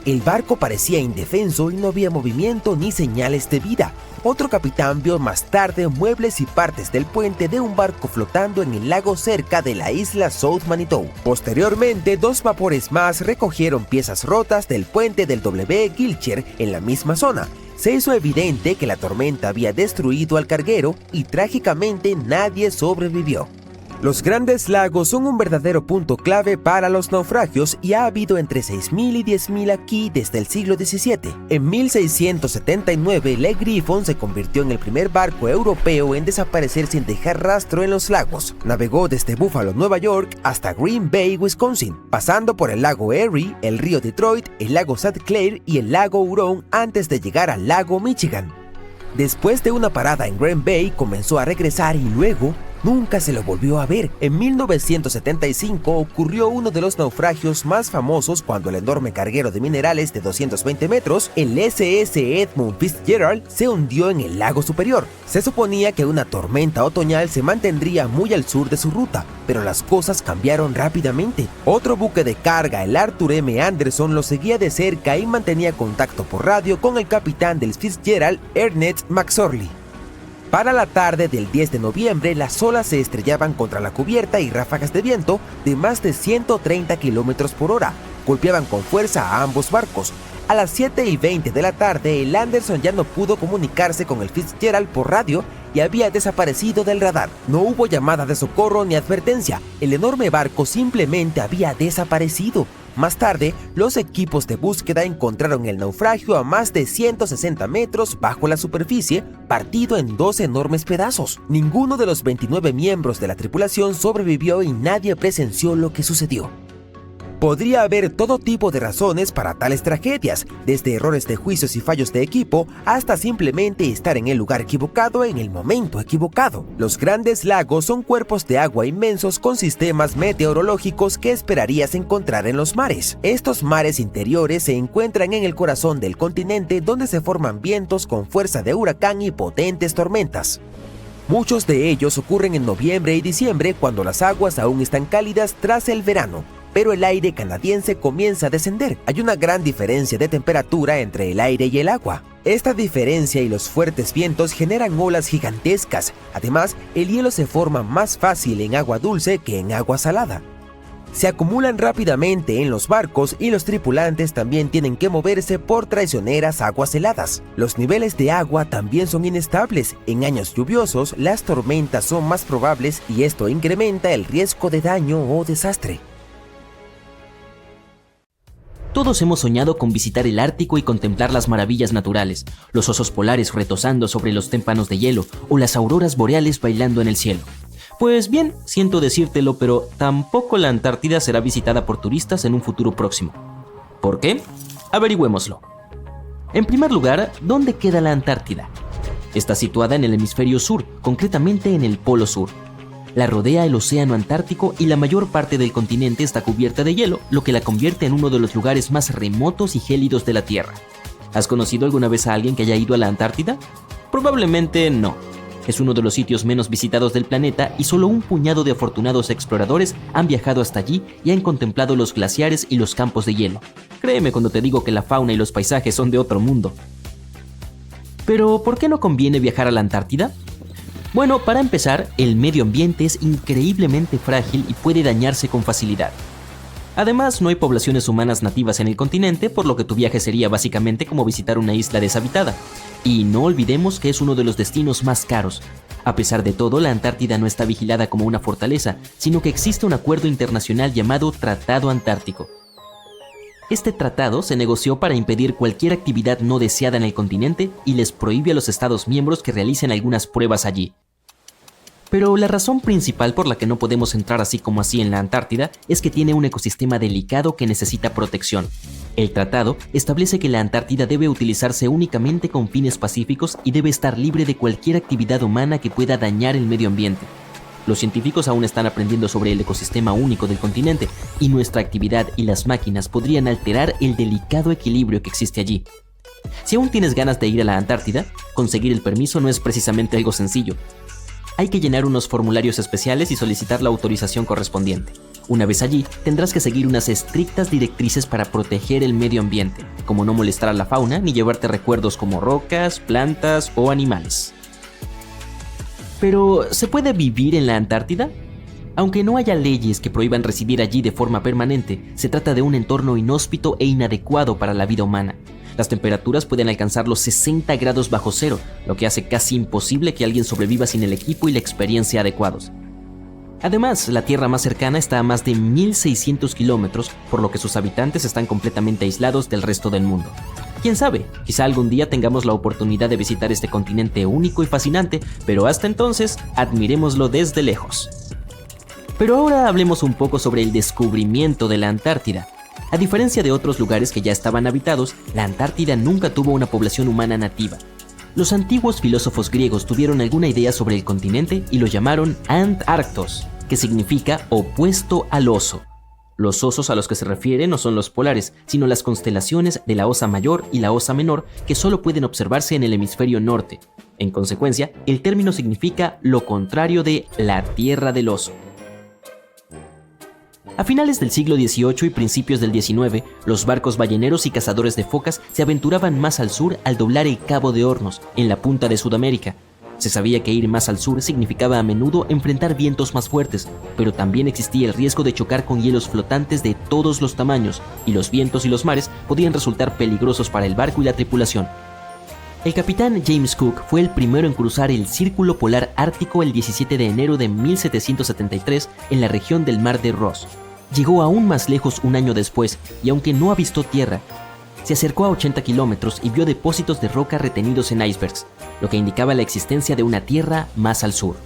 E: El barco parecía indefenso y no había movimiento ni señales de vida. Otro capitán vio más tarde muebles y partes del puente de un barco flotando en el lago cerca de la isla South Manitou. Posteriormente, 2 vapores más recogieron piezas rotas del puente del W. Gilcher en la misma zona. Se hizo evidente que la tormenta había destruido al carguero y trágicamente nadie sobrevivió. Los Grandes Lagos son un verdadero punto clave para los naufragios y ha habido entre 6.000 y 10.000 aquí desde el siglo XVII. En 1679, Le Griffon se convirtió en el primer barco europeo en desaparecer sin dejar rastro en los lagos. Navegó desde Buffalo, Nueva York, hasta Green Bay, Wisconsin, pasando por el lago Erie, el río Detroit, el lago St. Clair y el lago Huron antes de llegar al lago Michigan. Después de una parada en Green Bay, comenzó a regresar y luego nunca se lo volvió a ver. En 1975 ocurrió uno de los naufragios más famosos cuando el enorme carguero de minerales de 220 metros, el SS Edmund Fitzgerald, se hundió en el lago superior. Se suponía que una tormenta otoñal se mantendría muy al sur de su ruta, pero las cosas cambiaron rápidamente. Otro buque de carga, el Arthur M. Anderson, lo seguía de cerca y mantenía contacto por radio con el capitán del Fitzgerald, Ernest McSorley. Para la tarde del 10 de noviembre, las olas se estrellaban contra la cubierta y ráfagas de viento de más de 130 kilómetros por hora golpeaban con fuerza a ambos barcos. A las 7:20 de la tarde, el Anderson ya no pudo comunicarse con el Fitzgerald por radio y había desaparecido del radar. No hubo llamada de socorro ni advertencia. El enorme barco simplemente había desaparecido. Más tarde, los equipos de búsqueda encontraron el naufragio a más de 160 metros bajo la superficie, partido en 2 enormes pedazos. Ninguno de los 29 miembros de la tripulación sobrevivió y nadie presenció lo que sucedió. Podría haber todo tipo de razones para tales tragedias, desde errores de juicios y fallos de equipo, hasta simplemente estar en el lugar equivocado en el momento equivocado. Los grandes lagos son cuerpos de agua inmensos con sistemas meteorológicos que esperarías encontrar en los mares. Estos mares interiores se encuentran en el corazón del continente, donde se forman vientos con fuerza de huracán y potentes tormentas. Muchos de ellos ocurren en noviembre y diciembre, cuando las aguas aún están cálidas tras el verano, pero el aire canadiense comienza a descender. Hay una gran diferencia de temperatura entre el aire y el agua. Esta diferencia y los fuertes vientos generan olas gigantescas. Además, el hielo se forma más fácil en agua dulce que en agua salada. Se acumulan rápidamente en los barcos y los tripulantes también tienen que moverse por traicioneras aguas heladas. Los niveles de agua también son inestables. En años lluviosos, las tormentas son más probables y esto incrementa el riesgo de daño o desastre.
F: Todos hemos soñado con visitar el Ártico y contemplar las maravillas naturales, los osos polares retozando sobre los témpanos de hielo o las auroras boreales bailando en el cielo. Pues bien, siento decírtelo, pero tampoco la Antártida será visitada por turistas en un futuro próximo. ¿Por qué? Averigüémoslo. En primer lugar, ¿dónde queda la Antártida? Está situada en el hemisferio sur, concretamente en el Polo Sur. La rodea el océano Antártico y la mayor parte del continente está cubierta de hielo, lo que la convierte en uno de los lugares más remotos y gélidos de la Tierra. ¿Has conocido alguna vez a alguien que haya ido a la Antártida? Probablemente no. Es uno de los sitios menos visitados del planeta y solo un puñado de afortunados exploradores han viajado hasta allí y han contemplado los glaciares y los campos de hielo. Créeme cuando te digo que la fauna y los paisajes son de otro mundo. Pero, ¿por qué no conviene viajar a la Antártida? Bueno, para empezar, el medio ambiente es increíblemente frágil y puede dañarse con facilidad. Además, no hay poblaciones humanas nativas en el continente, por lo que tu viaje sería básicamente como visitar una isla deshabitada. Y no olvidemos que es uno de los destinos más caros. A pesar de todo, la Antártida no está vigilada como una fortaleza, sino que existe un acuerdo internacional llamado Tratado Antártico. Este tratado se negoció para impedir cualquier actividad no deseada en el continente y les prohíbe a los Estados miembros que realicen algunas pruebas allí. Pero la razón principal por la que no podemos entrar así como así en la Antártida es que tiene un ecosistema delicado que necesita protección. El tratado establece que la Antártida debe utilizarse únicamente con fines pacíficos y debe estar libre de cualquier actividad humana que pueda dañar el medio ambiente. Los científicos aún están aprendiendo sobre el ecosistema único del continente y nuestra actividad y las máquinas podrían alterar el delicado equilibrio que existe allí. Si aún tienes ganas de ir a la Antártida, conseguir el permiso no es precisamente algo sencillo. Hay que llenar unos formularios especiales y solicitar la autorización correspondiente. Una vez allí, tendrás que seguir unas estrictas directrices para proteger el medio ambiente, como no molestar a la fauna ni llevarte recuerdos como rocas, plantas o animales. Pero, ¿se puede vivir en la Antártida? Aunque no haya leyes que prohíban residir allí de forma permanente, se trata de un entorno inhóspito e inadecuado para la vida humana. Las temperaturas pueden alcanzar los 60 grados bajo cero, lo que hace casi imposible que alguien sobreviva sin el equipo y la experiencia adecuados. Además, la tierra más cercana está a más de 1.600 kilómetros, por lo que sus habitantes están completamente aislados del resto del mundo. Quién sabe, quizá algún día tengamos la oportunidad de visitar este continente único y fascinante, pero hasta entonces, admirémoslo desde lejos. Pero ahora hablemos un poco sobre el descubrimiento de la Antártida. A diferencia de otros lugares que ya estaban habitados, la Antártida nunca tuvo una población humana nativa. Los antiguos filósofos griegos tuvieron alguna idea sobre el continente y lo llamaron Antárctos, que significa opuesto al oso. Los osos a los que se refiere no son los polares, sino las constelaciones de la Osa Mayor y la Osa Menor, que solo pueden observarse en el hemisferio norte. En consecuencia, el término significa lo contrario de la Tierra del Oso. A finales del siglo XVIII y principios del XIX, los barcos balleneros y cazadores de focas se aventuraban más al sur al doblar el Cabo de Hornos, en la punta de Sudamérica. Se sabía que ir más al sur significaba a menudo enfrentar vientos más fuertes, pero también existía el riesgo de chocar con hielos flotantes de todos los tamaños, y los vientos y los mares podían resultar peligrosos para el barco y la tripulación. El capitán James Cook fue el primero en cruzar el Círculo Polar Ártico el 17 de enero de 1773 en la región del Mar de Ross. llegó aún más lejos un año después y aunque no avistó tierra, se acercó a 80 kilómetros y vio depósitos de roca retenidos en icebergs, lo que indicaba la existencia de una tierra más al sur.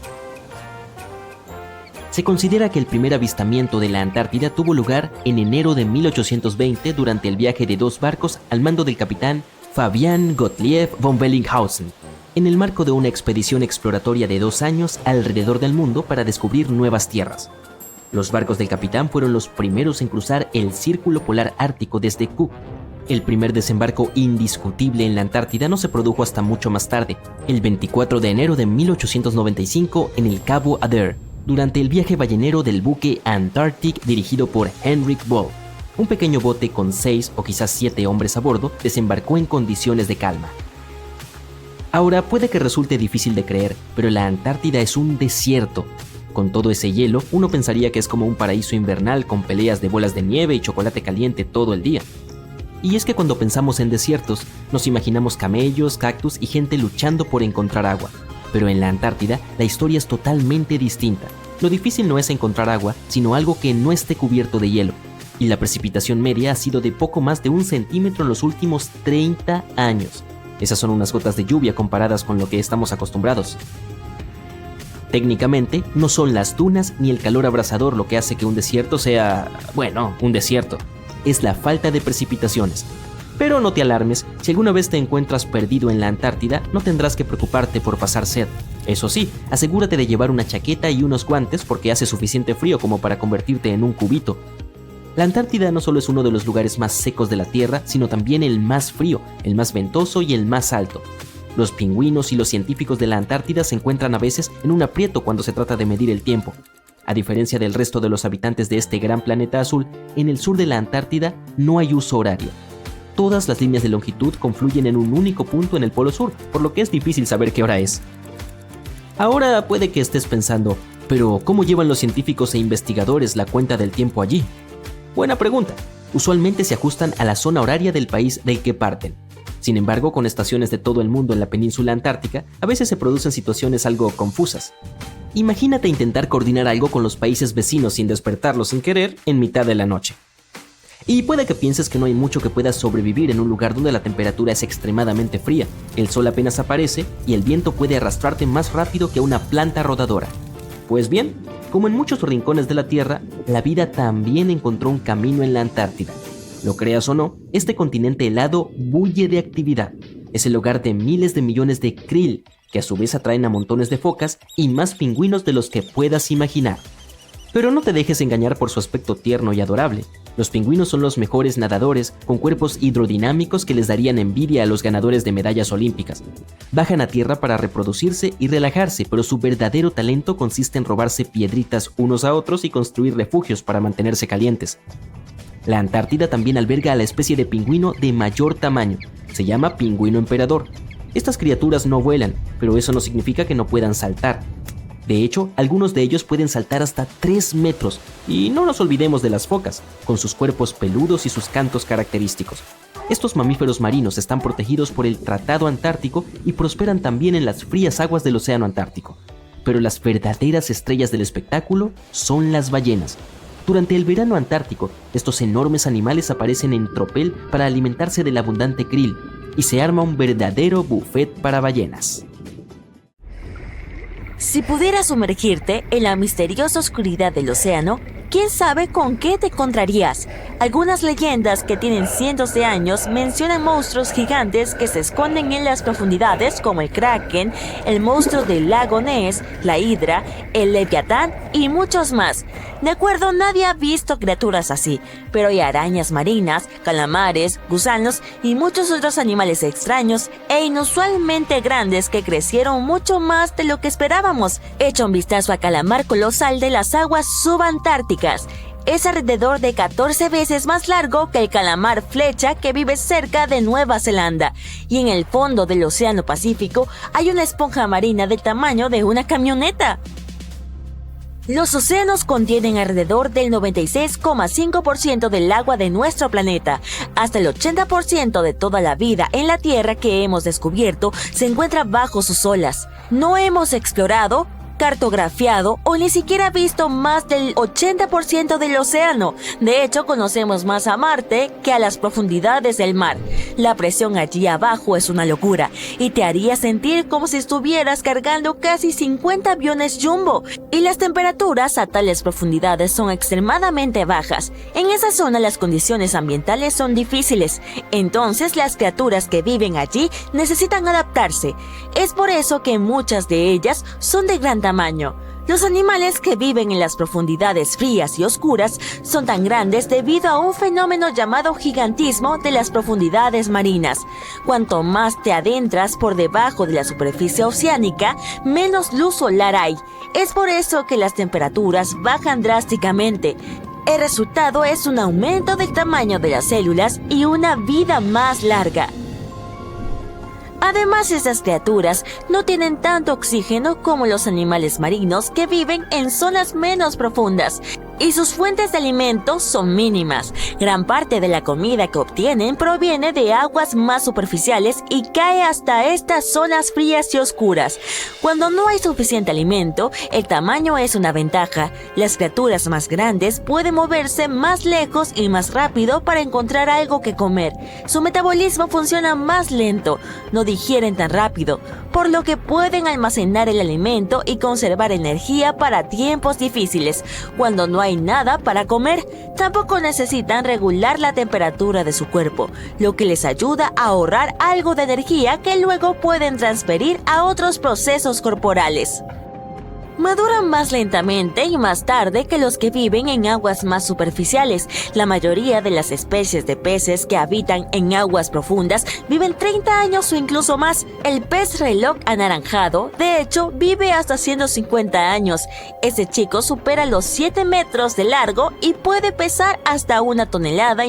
F: Se considera que el primer avistamiento de la Antártida tuvo lugar en enero de 1820 durante el viaje de 2 barcos al mando del capitán Fabian Gottlieb von Bellinghausen, en el marco de una expedición exploratoria de 2 años alrededor del mundo para descubrir nuevas tierras. Los barcos del capitán fueron los primeros en cruzar el Círculo Polar Ártico desde Cook. El primer desembarco indiscutible en la Antártida no se produjo hasta mucho más tarde, el 24 de enero de 1895 en el Cabo Adair, durante el viaje ballenero del buque Antarctic dirigido por Henrik Ball. Un pequeño bote con 6 o quizás 7 hombres a bordo desembarcó en condiciones de calma. Ahora puede que resulte difícil de creer, pero la Antártida es un desierto. Con todo ese hielo, uno pensaría que es como un paraíso invernal con peleas de bolas de nieve y chocolate caliente todo el día. Y es que cuando pensamos en desiertos, nos imaginamos camellos, cactus y gente luchando por encontrar agua. Pero en la Antártida, la historia es totalmente distinta. Lo difícil no es encontrar agua, sino algo que no esté cubierto de hielo. Y la precipitación media ha sido de poco más de 1 centímetro en los últimos 30 años. Esas son unas gotas de lluvia comparadas con lo que estamos acostumbrados. Técnicamente, no son las dunas ni el calor abrasador lo que hace que un desierto sea, bueno, un desierto. Es la falta de precipitaciones. Pero no te alarmes, si alguna vez te encuentras perdido en la Antártida, no tendrás que preocuparte por pasar sed. Eso sí, asegúrate de llevar una chaqueta y unos guantes porque hace suficiente frío como para convertirte en un cubito. La Antártida no solo es uno de los lugares más secos de la Tierra, sino también el más frío, el más ventoso y el más alto. Los pingüinos y los científicos de la Antártida se encuentran a veces en un aprieto cuando se trata de medir el tiempo. A diferencia del resto de los habitantes de este gran planeta azul, en el sur de la Antártida no hay uso horario. Todas las líneas de longitud confluyen en un único punto en el polo sur, por lo que es difícil saber qué hora es. Ahora puede que estés pensando, pero ¿cómo llevan los científicos e investigadores la cuenta del tiempo allí? Buena pregunta. Usualmente se ajustan a la zona horaria del país del que parten. Sin embargo, con estaciones de todo el mundo en la península antártica, a veces se producen situaciones algo confusas. Imagínate intentar coordinar algo con los países vecinos sin despertarlos sin querer en mitad de la noche. Y puede que pienses que no hay mucho que puedas sobrevivir en un lugar donde la temperatura es extremadamente fría, el sol apenas aparece y el viento puede arrastrarte más rápido que una planta rodadora. Pues bien, como en muchos rincones de la Tierra, la vida también encontró un camino en la Antártida. Lo creas o no, este continente helado bulle de actividad. Es el hogar de miles de millones de krill, que a su vez atraen a montones de focas y más pingüinos de los que puedas imaginar. Pero no te dejes engañar por su aspecto tierno y adorable. Los pingüinos son los mejores nadadores, con cuerpos hidrodinámicos que les darían envidia a los ganadores de medallas olímpicas. Bajan a tierra para reproducirse y relajarse, pero su verdadero talento consiste en robarse piedritas unos a otros y construir refugios para mantenerse calientes. La Antártida también alberga a la especie de pingüino de mayor tamaño. Se llama pingüino emperador. Estas criaturas no vuelan, pero eso no significa que no puedan saltar. De hecho, algunos de ellos pueden saltar hasta 3 metros. Y no nos olvidemos de las focas, con sus cuerpos peludos y sus cantos característicos. Estos mamíferos marinos están protegidos por el Tratado Antártico y prosperan también en las frías aguas del Océano Antártico. Pero las verdaderas estrellas del espectáculo son las ballenas. Durante el verano antártico, estos enormes animales aparecen en tropel para alimentarse del abundante krill, y se arma un verdadero buffet para ballenas.
G: Si pudieras sumergirte en la misteriosa oscuridad del océano, ¿quién sabe con qué te encontrarías? Algunas leyendas que tienen cientos de años mencionan monstruos gigantes que se esconden en las profundidades como el kraken, el monstruo del lago Ness, la hidra, el leviatán y muchos más. De acuerdo, nadie ha visto criaturas así, pero hay arañas marinas, calamares, gusanos y muchos otros animales extraños e inusualmente grandes que crecieron mucho más de lo que esperábamos. Echa un vistazo al calamar colosal de las aguas subantárticas. Es alrededor de 14 veces más largo que el calamar flecha que vive cerca de Nueva Zelanda. Y en el fondo del Océano Pacífico hay una esponja marina del tamaño de una camioneta. Los océanos contienen alrededor del 96,5% del agua de nuestro planeta. Hasta el 80% de toda la vida en la Tierra que hemos descubierto se encuentra bajo sus olas. No hemos explorado cartografiado o ni siquiera visto más del 80% del océano. De hecho, conocemos más a Marte que a las profundidades del mar. La presión allí abajo es una locura y te haría sentir como si estuvieras cargando casi 50 aviones jumbo. Y las temperaturas a tales profundidades son extremadamente bajas. En esa zona las condiciones ambientales son difíciles, entonces las criaturas que viven allí necesitan adaptarse. Es por eso que muchas de ellas son de gran tamaño. Los animales que viven en las profundidades frías y oscuras son tan grandes debido a un fenómeno llamado gigantismo de las profundidades marinas. Cuanto más te adentras por debajo de la superficie oceánica, menos luz solar hay. Es por eso que las temperaturas bajan drásticamente. El resultado es un aumento del tamaño de las células y una vida más larga. Además, estas criaturas no tienen tanto oxígeno como los animales marinos que viven en zonas menos profundas, y sus fuentes de alimentos son mínimas. Gran parte de la comida que obtienen proviene de aguas más superficiales y cae hasta estas zonas frías y oscuras. Cuando no hay suficiente alimento, el tamaño es una ventaja. Las criaturas más grandes pueden moverse más lejos y más rápido para encontrar algo que comer. Su metabolismo funciona más lento, no digieren tan rápido, por lo que pueden almacenar el alimento y conservar energía para tiempos difíciles. Cuando no hay nada para comer, tampoco necesitan regular la temperatura de su cuerpo, lo que les ayuda a ahorrar algo de energía que luego pueden transferir a otros procesos corporales. Maduran más lentamente y más tarde que los que viven en aguas más superficiales. La mayoría de las especies de peces que habitan en aguas profundas viven 30 años o incluso más. El pez reloj anaranjado, de hecho, vive hasta 150 años. Ese chico supera los 7 metros de largo y puede pesar hasta 1,5 toneladas,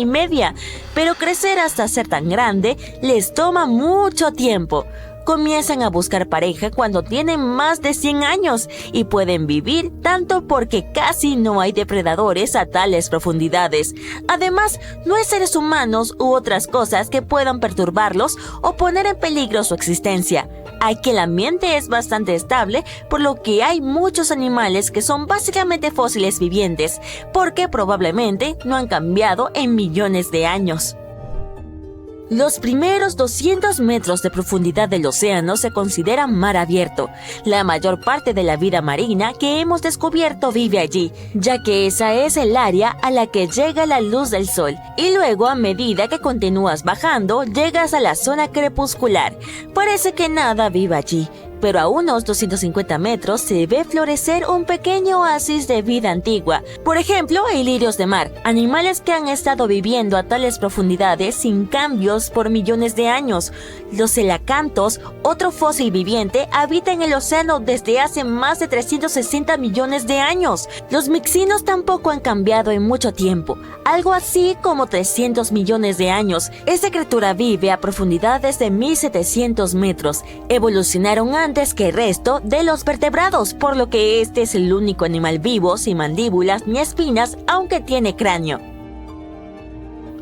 G: pero crecer hasta ser tan grande les toma mucho tiempo. Comienzan a buscar pareja cuando tienen más de 100 años y pueden vivir tanto porque casi no hay depredadores a tales profundidades. Además, no hay seres humanos u otras cosas que puedan perturbarlos o poner en peligro su existencia. Aquí el ambiente es bastante estable, por lo que hay muchos animales que son básicamente fósiles vivientes, porque probablemente no han cambiado en millones de años. Los primeros 200 metros de profundidad del océano se consideran mar abierto. La mayor parte de la vida marina que hemos descubierto vive allí, ya que esa es el área a la que llega la luz del sol. Y luego, a medida que continúas bajando, llegas a la zona crepuscular. Parece que nada vive allí, pero a unos 250 metros se ve florecer un pequeño oasis de vida antigua. Por ejemplo, hay lirios de mar, animales que han estado viviendo a tales profundidades sin cambios por millones de años. Los elacantos, otro fósil viviente, habita en el océano desde hace más de 360 millones de años. Los mixinos tampoco han cambiado en mucho tiempo, algo así como 300 millones de años. Esta criatura vive a profundidades de 1700 metros. Evolucionaron antes que el resto de los vertebrados, por lo que este es el único animal vivo sin mandíbulas ni espinas, aunque tiene cráneo.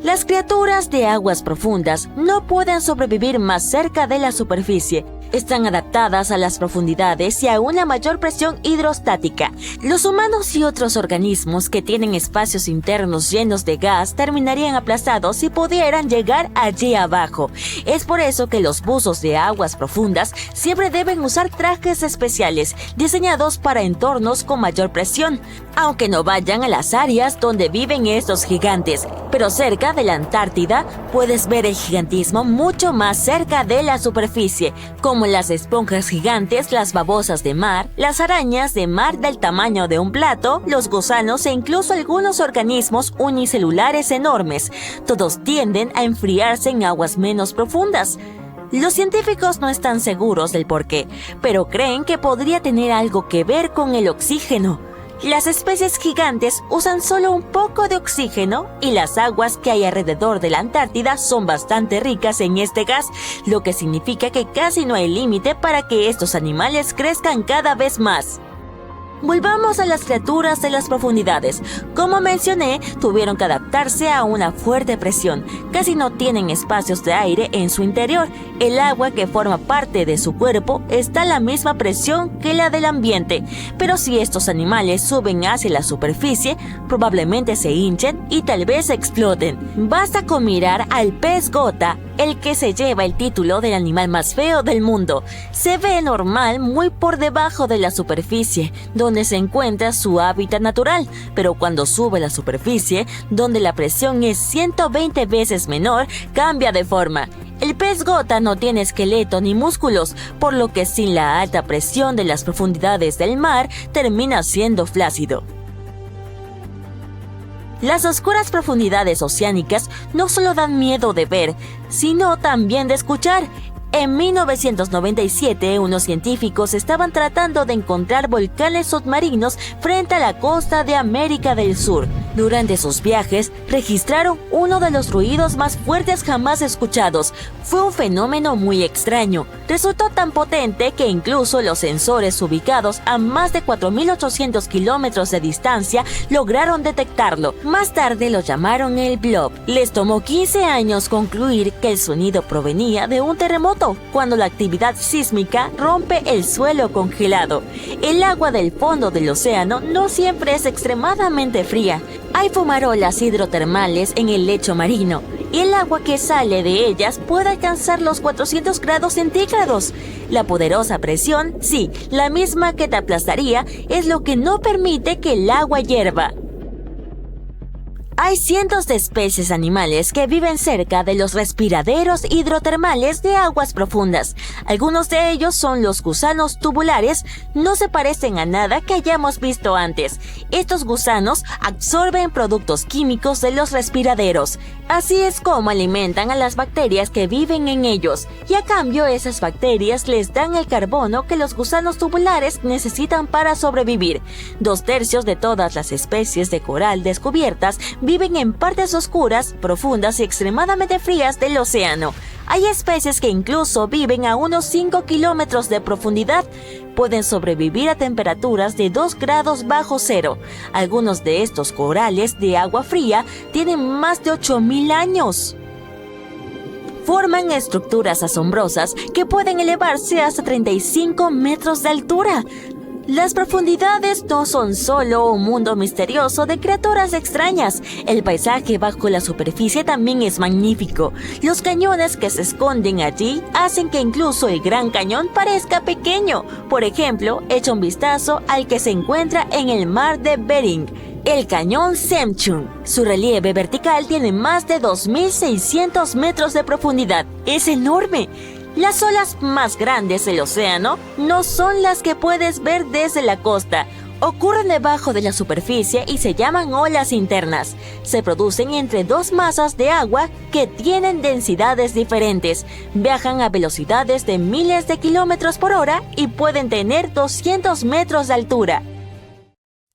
G: Las criaturas de aguas profundas no pueden sobrevivir más cerca de la superficie. Están adaptadas a las profundidades y a una mayor presión hidrostática. Los humanos y otros organismos que tienen espacios internos llenos de gas terminarían aplastados si pudieran llegar allí abajo. Es por eso que los buzos de aguas profundas siempre deben usar trajes especiales diseñados para entornos con mayor presión, aunque no vayan a las áreas donde viven estos gigantes. Pero cerca de la Antártida puedes ver el gigantismo mucho más cerca de la superficie, como las esponjas gigantes, las babosas de mar, las arañas de mar del tamaño de un plato, los gusanos e incluso algunos organismos unicelulares enormes. Todos tienden a enfriarse en aguas menos profundas. Los científicos no están seguros del porqué, pero creen que podría tener algo que ver con el oxígeno. Las especies gigantes usan solo un poco de oxígeno y las aguas que hay alrededor de la Antártida son bastante ricas en este gas, lo que significa que casi no hay límite para que estos animales crezcan cada vez más. Volvamos a las criaturas de las profundidades. Como mencioné, tuvieron que adaptarse a una fuerte presión. Casi no tienen espacios de aire en su interior. El agua que forma parte de su cuerpo está a la misma presión que la del ambiente. Pero si estos animales suben hacia la superficie, probablemente se hinchen y tal vez exploten. Basta con mirar al pez gota, el que se lleva el título del animal más feo del mundo. Se ve normal muy por debajo de la superficie, donde se encuentra su hábitat natural, pero cuando sube a la superficie, donde la presión es 120 veces menor, cambia de forma. El pez gota no tiene esqueleto ni músculos, por lo que sin la alta presión de las profundidades del mar, termina siendo flácido. Las oscuras profundidades oceánicas no solo dan miedo de ver, sino también de escuchar. En 1997, unos científicos estaban tratando de encontrar volcanes submarinos frente a la costa de América del Sur. Durante sus viajes, registraron uno de los ruidos más fuertes jamás escuchados. Fue un fenómeno muy extraño. Resultó tan potente que incluso los sensores ubicados a más de 4.800 kilómetros de distancia lograron detectarlo. Más tarde lo llamaron el blob. Les tomó 15 años concluir que el sonido provenía de un terremoto, cuando la actividad sísmica rompe el suelo congelado. El agua del fondo del océano no siempre es extremadamente fría. Hay fumarolas hidrotermales en el lecho marino, y el agua que sale de ellas puede alcanzar los 400 grados centígrados. La poderosa presión, sí, la misma que te aplastaría, es lo que no permite que el agua hierva. Hay cientos de especies animales que viven cerca de los respiraderos hidrotermales de aguas profundas. Algunos de ellos son los gusanos tubulares, no se parecen a nada que hayamos visto antes. Estos gusanos absorben productos químicos de los respiraderos. Así es como alimentan a las bacterias que viven en ellos, y a cambio esas bacterias les dan el carbono que los gusanos tubulares necesitan para sobrevivir. 2/3 de todas las especies de coral descubiertas viven en partes oscuras, profundas y extremadamente frías del océano. Hay especies que incluso viven a unos 5 kilómetros de profundidad. Pueden sobrevivir a temperaturas de 2 grados bajo cero. Algunos de estos corales de agua fría tienen más de 8.000 años. Forman estructuras asombrosas que pueden elevarse hasta 35 metros de altura. Las profundidades no son solo un mundo misterioso de criaturas extrañas. El paisaje bajo la superficie también es magnífico. Los cañones que se esconden allí hacen que incluso el Gran Cañón parezca pequeño. Por ejemplo, echa un vistazo al que se encuentra en el mar de Bering, el cañón Semchung. Su relieve vertical tiene más de 2.600 metros de profundidad. ¡Es enorme! Las olas más grandes del océano no son las que puedes ver desde la costa. Ocurren debajo de la superficie y se llaman olas internas. Se producen entre dos masas de agua que tienen densidades diferentes. Viajan a velocidades de miles de kilómetros por hora y pueden tener 200 metros de altura.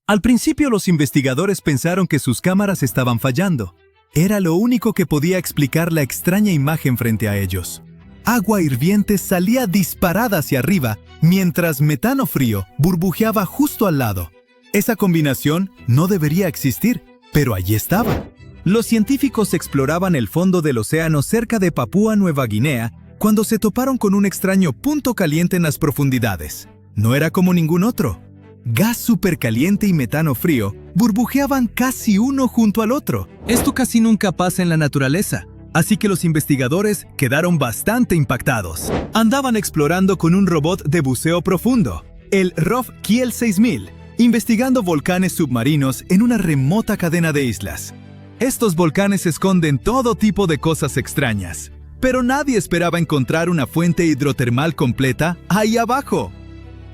D: Al principio los investigadores pensaron que sus cámaras estaban fallando. Era lo único que podía explicar la extraña imagen frente a ellos. Agua hirviente salía disparada hacia arriba, mientras metano frío burbujeaba justo al lado. Esa combinación no debería existir, pero allí estaba. Los científicos exploraban el fondo del océano cerca de Papúa Nueva Guinea cuando se toparon con un extraño punto caliente en las profundidades. No era como ningún otro. Gas supercaliente y metano frío burbujeaban casi uno junto al otro. Esto casi nunca pasa en la naturaleza. Así que los investigadores quedaron bastante impactados. Andaban explorando con un robot de buceo profundo, el ROV Kiel 6000, investigando volcanes submarinos en una remota cadena de islas. Estos volcanes esconden todo tipo de cosas extrañas, pero nadie esperaba encontrar una fuente hidrotermal completa ahí abajo.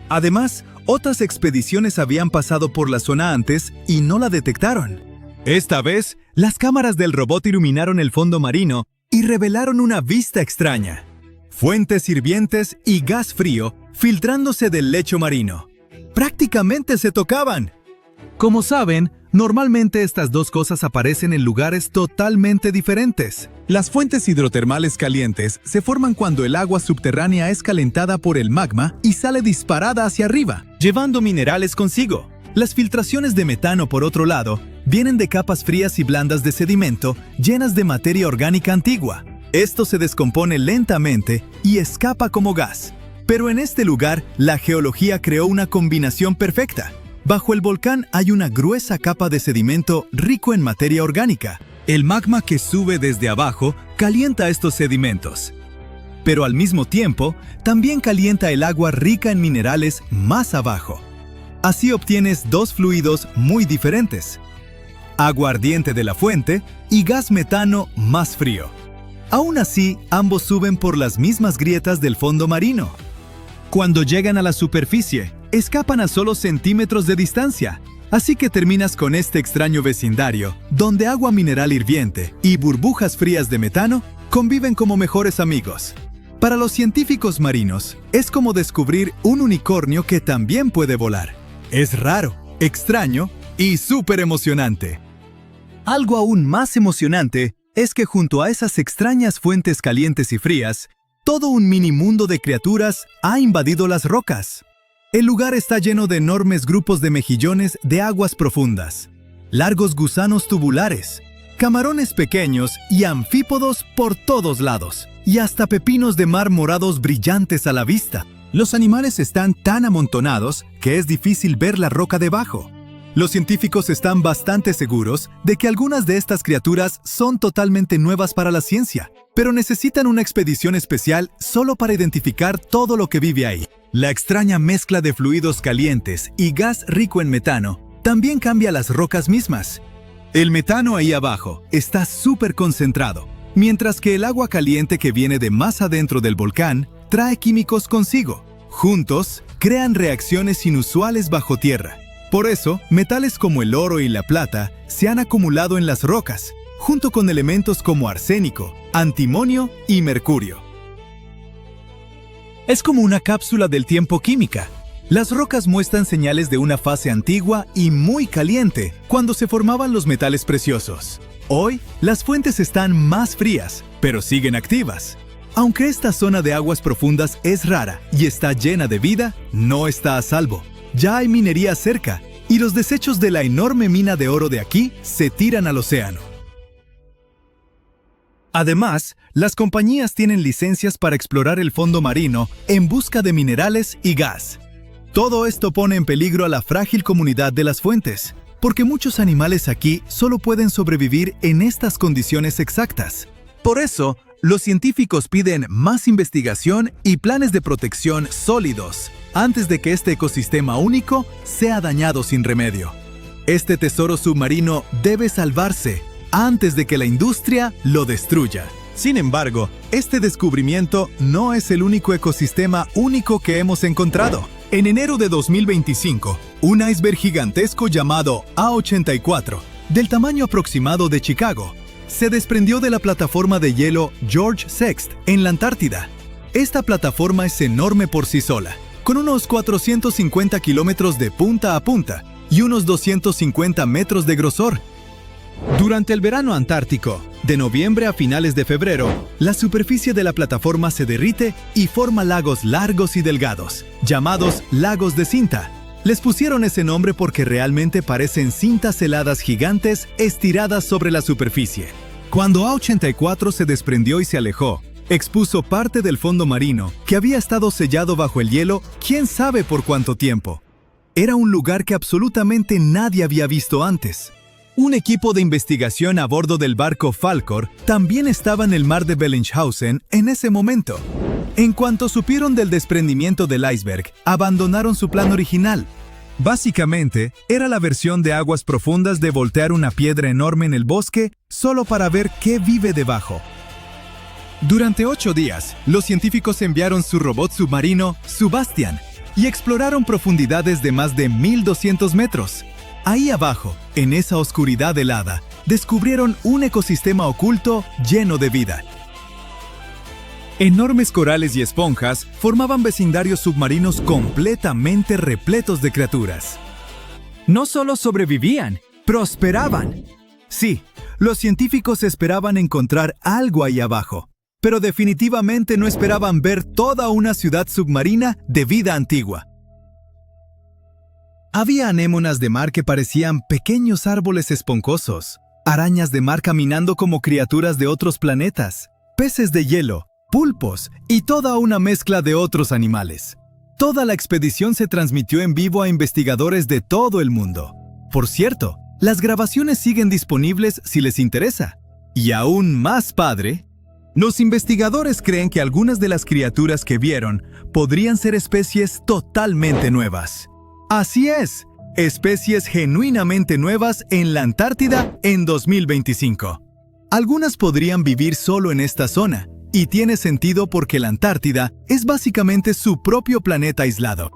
D: Además, otras expediciones habían pasado por la zona antes y no la detectaron. Esta vez, las cámaras del robot iluminaron el fondo marino y revelaron una vista extraña. Fuentes hirvientes y gas frío filtrándose del lecho marino. Prácticamente se tocaban. Como saben, Normalmente estas dos cosas aparecen en lugares totalmente diferentes. Las fuentes hidrotermales calientes se forman cuando el agua subterránea es calentada por el magma y sale disparada hacia arriba, llevando minerales consigo. Las filtraciones de metano, por otro lado, vienen de capas frías y blandas de sedimento llenas de materia orgánica antigua. Esto se descompone lentamente y escapa como gas. Pero en este lugar, la geología creó una combinación perfecta. Bajo el volcán hay una gruesa capa de sedimento rico en materia orgánica. El magma que sube desde abajo calienta estos sedimentos. Pero al mismo tiempo, también calienta el agua rica en minerales más abajo. Así obtienes dos fluidos muy diferentes: agua ardiente de la fuente y gas metano más frío. Aún así, ambos suben por las mismas grietas del fondo marino. Cuando llegan a la superficie, escapan a solo centímetros de distancia, así que terminas con este extraño vecindario, donde agua mineral hirviente y burbujas frías de metano conviven como mejores amigos. Para los científicos marinos, es como descubrir un unicornio que también puede volar. Es raro, extraño y súper emocionante. Algo aún más emocionante es que junto a esas extrañas fuentes calientes y frías, todo un mini mundo de criaturas ha invadido las rocas. El lugar está lleno de enormes grupos de mejillones de aguas profundas, largos gusanos tubulares, camarones pequeños y anfípodos por todos lados, y hasta pepinos de mar morados brillantes a la vista. Los animales están tan amontonados que es difícil ver la roca debajo. Los científicos están bastante seguros de que algunas de estas criaturas son totalmente nuevas para la ciencia, pero necesitan una expedición especial solo para identificar todo lo que vive ahí. La extraña mezcla de fluidos calientes y gas rico en metano también cambia las rocas mismas. El metano ahí abajo está súper concentrado, mientras que el agua caliente que viene de más adentro del volcán trae químicos consigo. Juntos, crean reacciones inusuales bajo tierra. Por eso, metales como el oro y la plata se han acumulado en las rocas, junto con elementos como arsénico, antimonio y mercurio. Es como una cápsula del tiempo química. Las rocas muestran señales de una fase antigua y muy caliente, cuando se formaban los metales preciosos. Hoy, las fuentes están más frías, pero siguen activas. Aunque esta zona de aguas profundas es rara y está llena de vida, no está a salvo. Ya hay minería cerca, y los desechos de la enorme mina de oro de aquí se tiran al océano. Además, las compañías tienen licencias para explorar el fondo marino en busca de minerales y gas. Todo esto pone en peligro a la frágil comunidad de las fuentes, porque muchos animales aquí solo pueden sobrevivir en estas condiciones exactas. Por eso, los científicos piden más investigación y planes de protección sólidos antes de que este ecosistema único sea dañado sin remedio. Este tesoro submarino debe salvarse antes de que la industria lo destruya. Sin embargo, este descubrimiento no es el único ecosistema único que hemos encontrado. En enero de 2025, un iceberg gigantesco llamado A84, del tamaño aproximado de Chicago, se desprendió de la plataforma de hielo George VI en la Antártida. Esta plataforma es enorme por sí sola, con unos 450 kilómetros de punta a punta y unos 250 metros de grosor. Durante el verano antártico, de noviembre a finales de febrero, la superficie de la plataforma se derrite y forma lagos largos y delgados, llamados lagos de cinta. Les pusieron ese nombre porque realmente parecen cintas heladas gigantes estiradas sobre la superficie. Cuando A84 se desprendió y se alejó, expuso parte del fondo marino que había estado sellado bajo el hielo quién sabe por cuánto tiempo. Era un lugar que absolutamente nadie había visto antes. Un equipo de investigación a bordo del barco Falkor también estaba en el mar de Bellingshausen en ese momento. En cuanto supieron del desprendimiento del iceberg, abandonaron su plan original. Básicamente, era la versión de aguas profundas de voltear una piedra enorme en el bosque solo para ver qué vive debajo. Durante 8 días, los científicos enviaron su robot submarino, Subastian, y exploraron profundidades de más de 1200 metros. Ahí abajo, en esa oscuridad helada, descubrieron un ecosistema oculto lleno de vida. Enormes corales y esponjas formaban vecindarios submarinos completamente repletos de criaturas. No solo sobrevivían, prosperaban. Sí, los científicos esperaban encontrar algo ahí abajo, pero definitivamente no esperaban ver toda una ciudad submarina de vida antigua. Había anémonas de mar que parecían pequeños árboles esponjosos, arañas de mar caminando como criaturas de otros planetas, peces de hielo, pulpos y toda una mezcla de otros animales. Toda la expedición se transmitió en vivo a investigadores de todo el mundo. Por cierto, las grabaciones siguen disponibles si les interesa. Y aún más padre, los investigadores creen que algunas de las criaturas que vieron podrían ser especies totalmente nuevas. Así es, especies genuinamente nuevas en la Antártida en 2025. Algunas podrían vivir solo en esta zona, y tiene sentido porque la Antártida es básicamente su propio planeta aislado.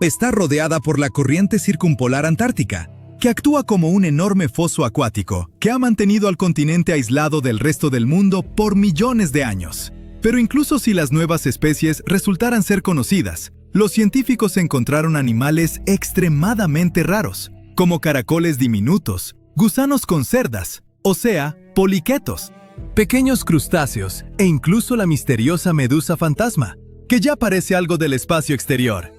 D: Está rodeada por la corriente circumpolar antártica, que actúa como un enorme foso acuático que ha mantenido al continente aislado del resto del mundo por millones de años. Pero incluso si las nuevas especies resultaran ser conocidas, los científicos encontraron animales extremadamente raros, como caracoles diminutos, gusanos con cerdas, o sea, poliquetos, pequeños crustáceos e incluso la misteriosa medusa fantasma, que ya parece algo del espacio exterior.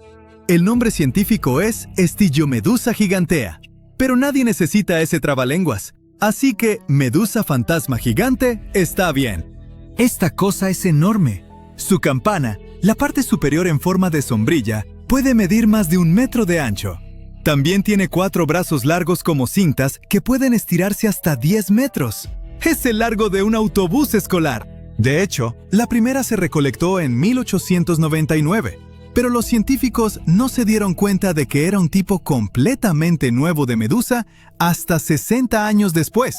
D: El nombre científico es Stygiomedusa gigantea, pero nadie necesita ese trabalenguas, así que medusa fantasma gigante está bien. Esta cosa es enorme. Su campana, la parte superior en forma de sombrilla, puede medir más de 1 metro de ancho. También tiene 4 brazos largos como cintas que pueden estirarse hasta 10 metros. Es el largo de un autobús escolar. De hecho, la primera se recolectó en 1899, pero los científicos no se dieron cuenta de que era un tipo completamente nuevo de medusa hasta 60 años después.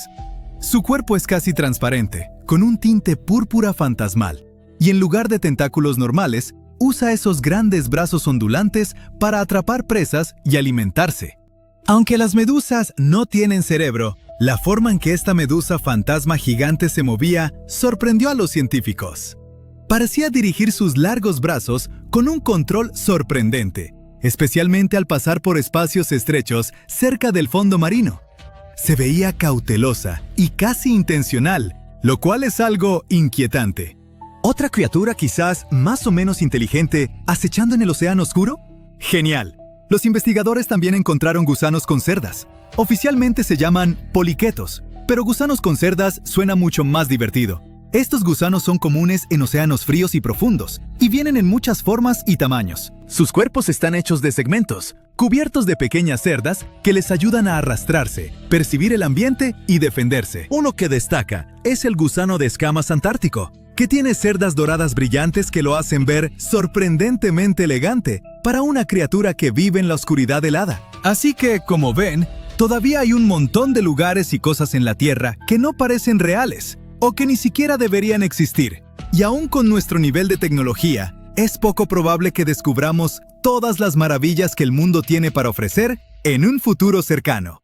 D: Su cuerpo es casi transparente, con un tinte púrpura fantasmal, y en lugar de tentáculos normales, usa esos grandes brazos ondulantes para atrapar presas y alimentarse. Aunque las medusas no tienen cerebro, la forma en que esta medusa fantasma gigante se movía sorprendió a los científicos. Parecía dirigir sus largos brazos con un control sorprendente, especialmente al pasar por espacios estrechos cerca del fondo marino. Se veía cautelosa y casi intencional, lo cual es algo inquietante. ¿Otra criatura quizás más o menos inteligente acechando en el océano oscuro? ¡Genial! Los investigadores también encontraron gusanos con cerdas. Oficialmente se llaman poliquetos, pero gusanos con cerdas suena mucho más divertido. Estos gusanos son comunes en océanos fríos y profundos, y vienen en muchas formas y tamaños. Sus cuerpos están hechos de segmentos, cubiertos de pequeñas cerdas que les ayudan a arrastrarse, percibir el ambiente y defenderse. Uno que destaca es el gusano de escamas antártico, que tiene cerdas doradas brillantes que lo hacen ver sorprendentemente elegante para una criatura que vive en la oscuridad helada. Así que, como ven, todavía hay un montón de lugares y cosas en la Tierra que no parecen reales, o que ni siquiera deberían existir. Y aún con nuestro nivel de tecnología, es poco probable que descubramos todas las maravillas que el mundo tiene para ofrecer en un futuro cercano.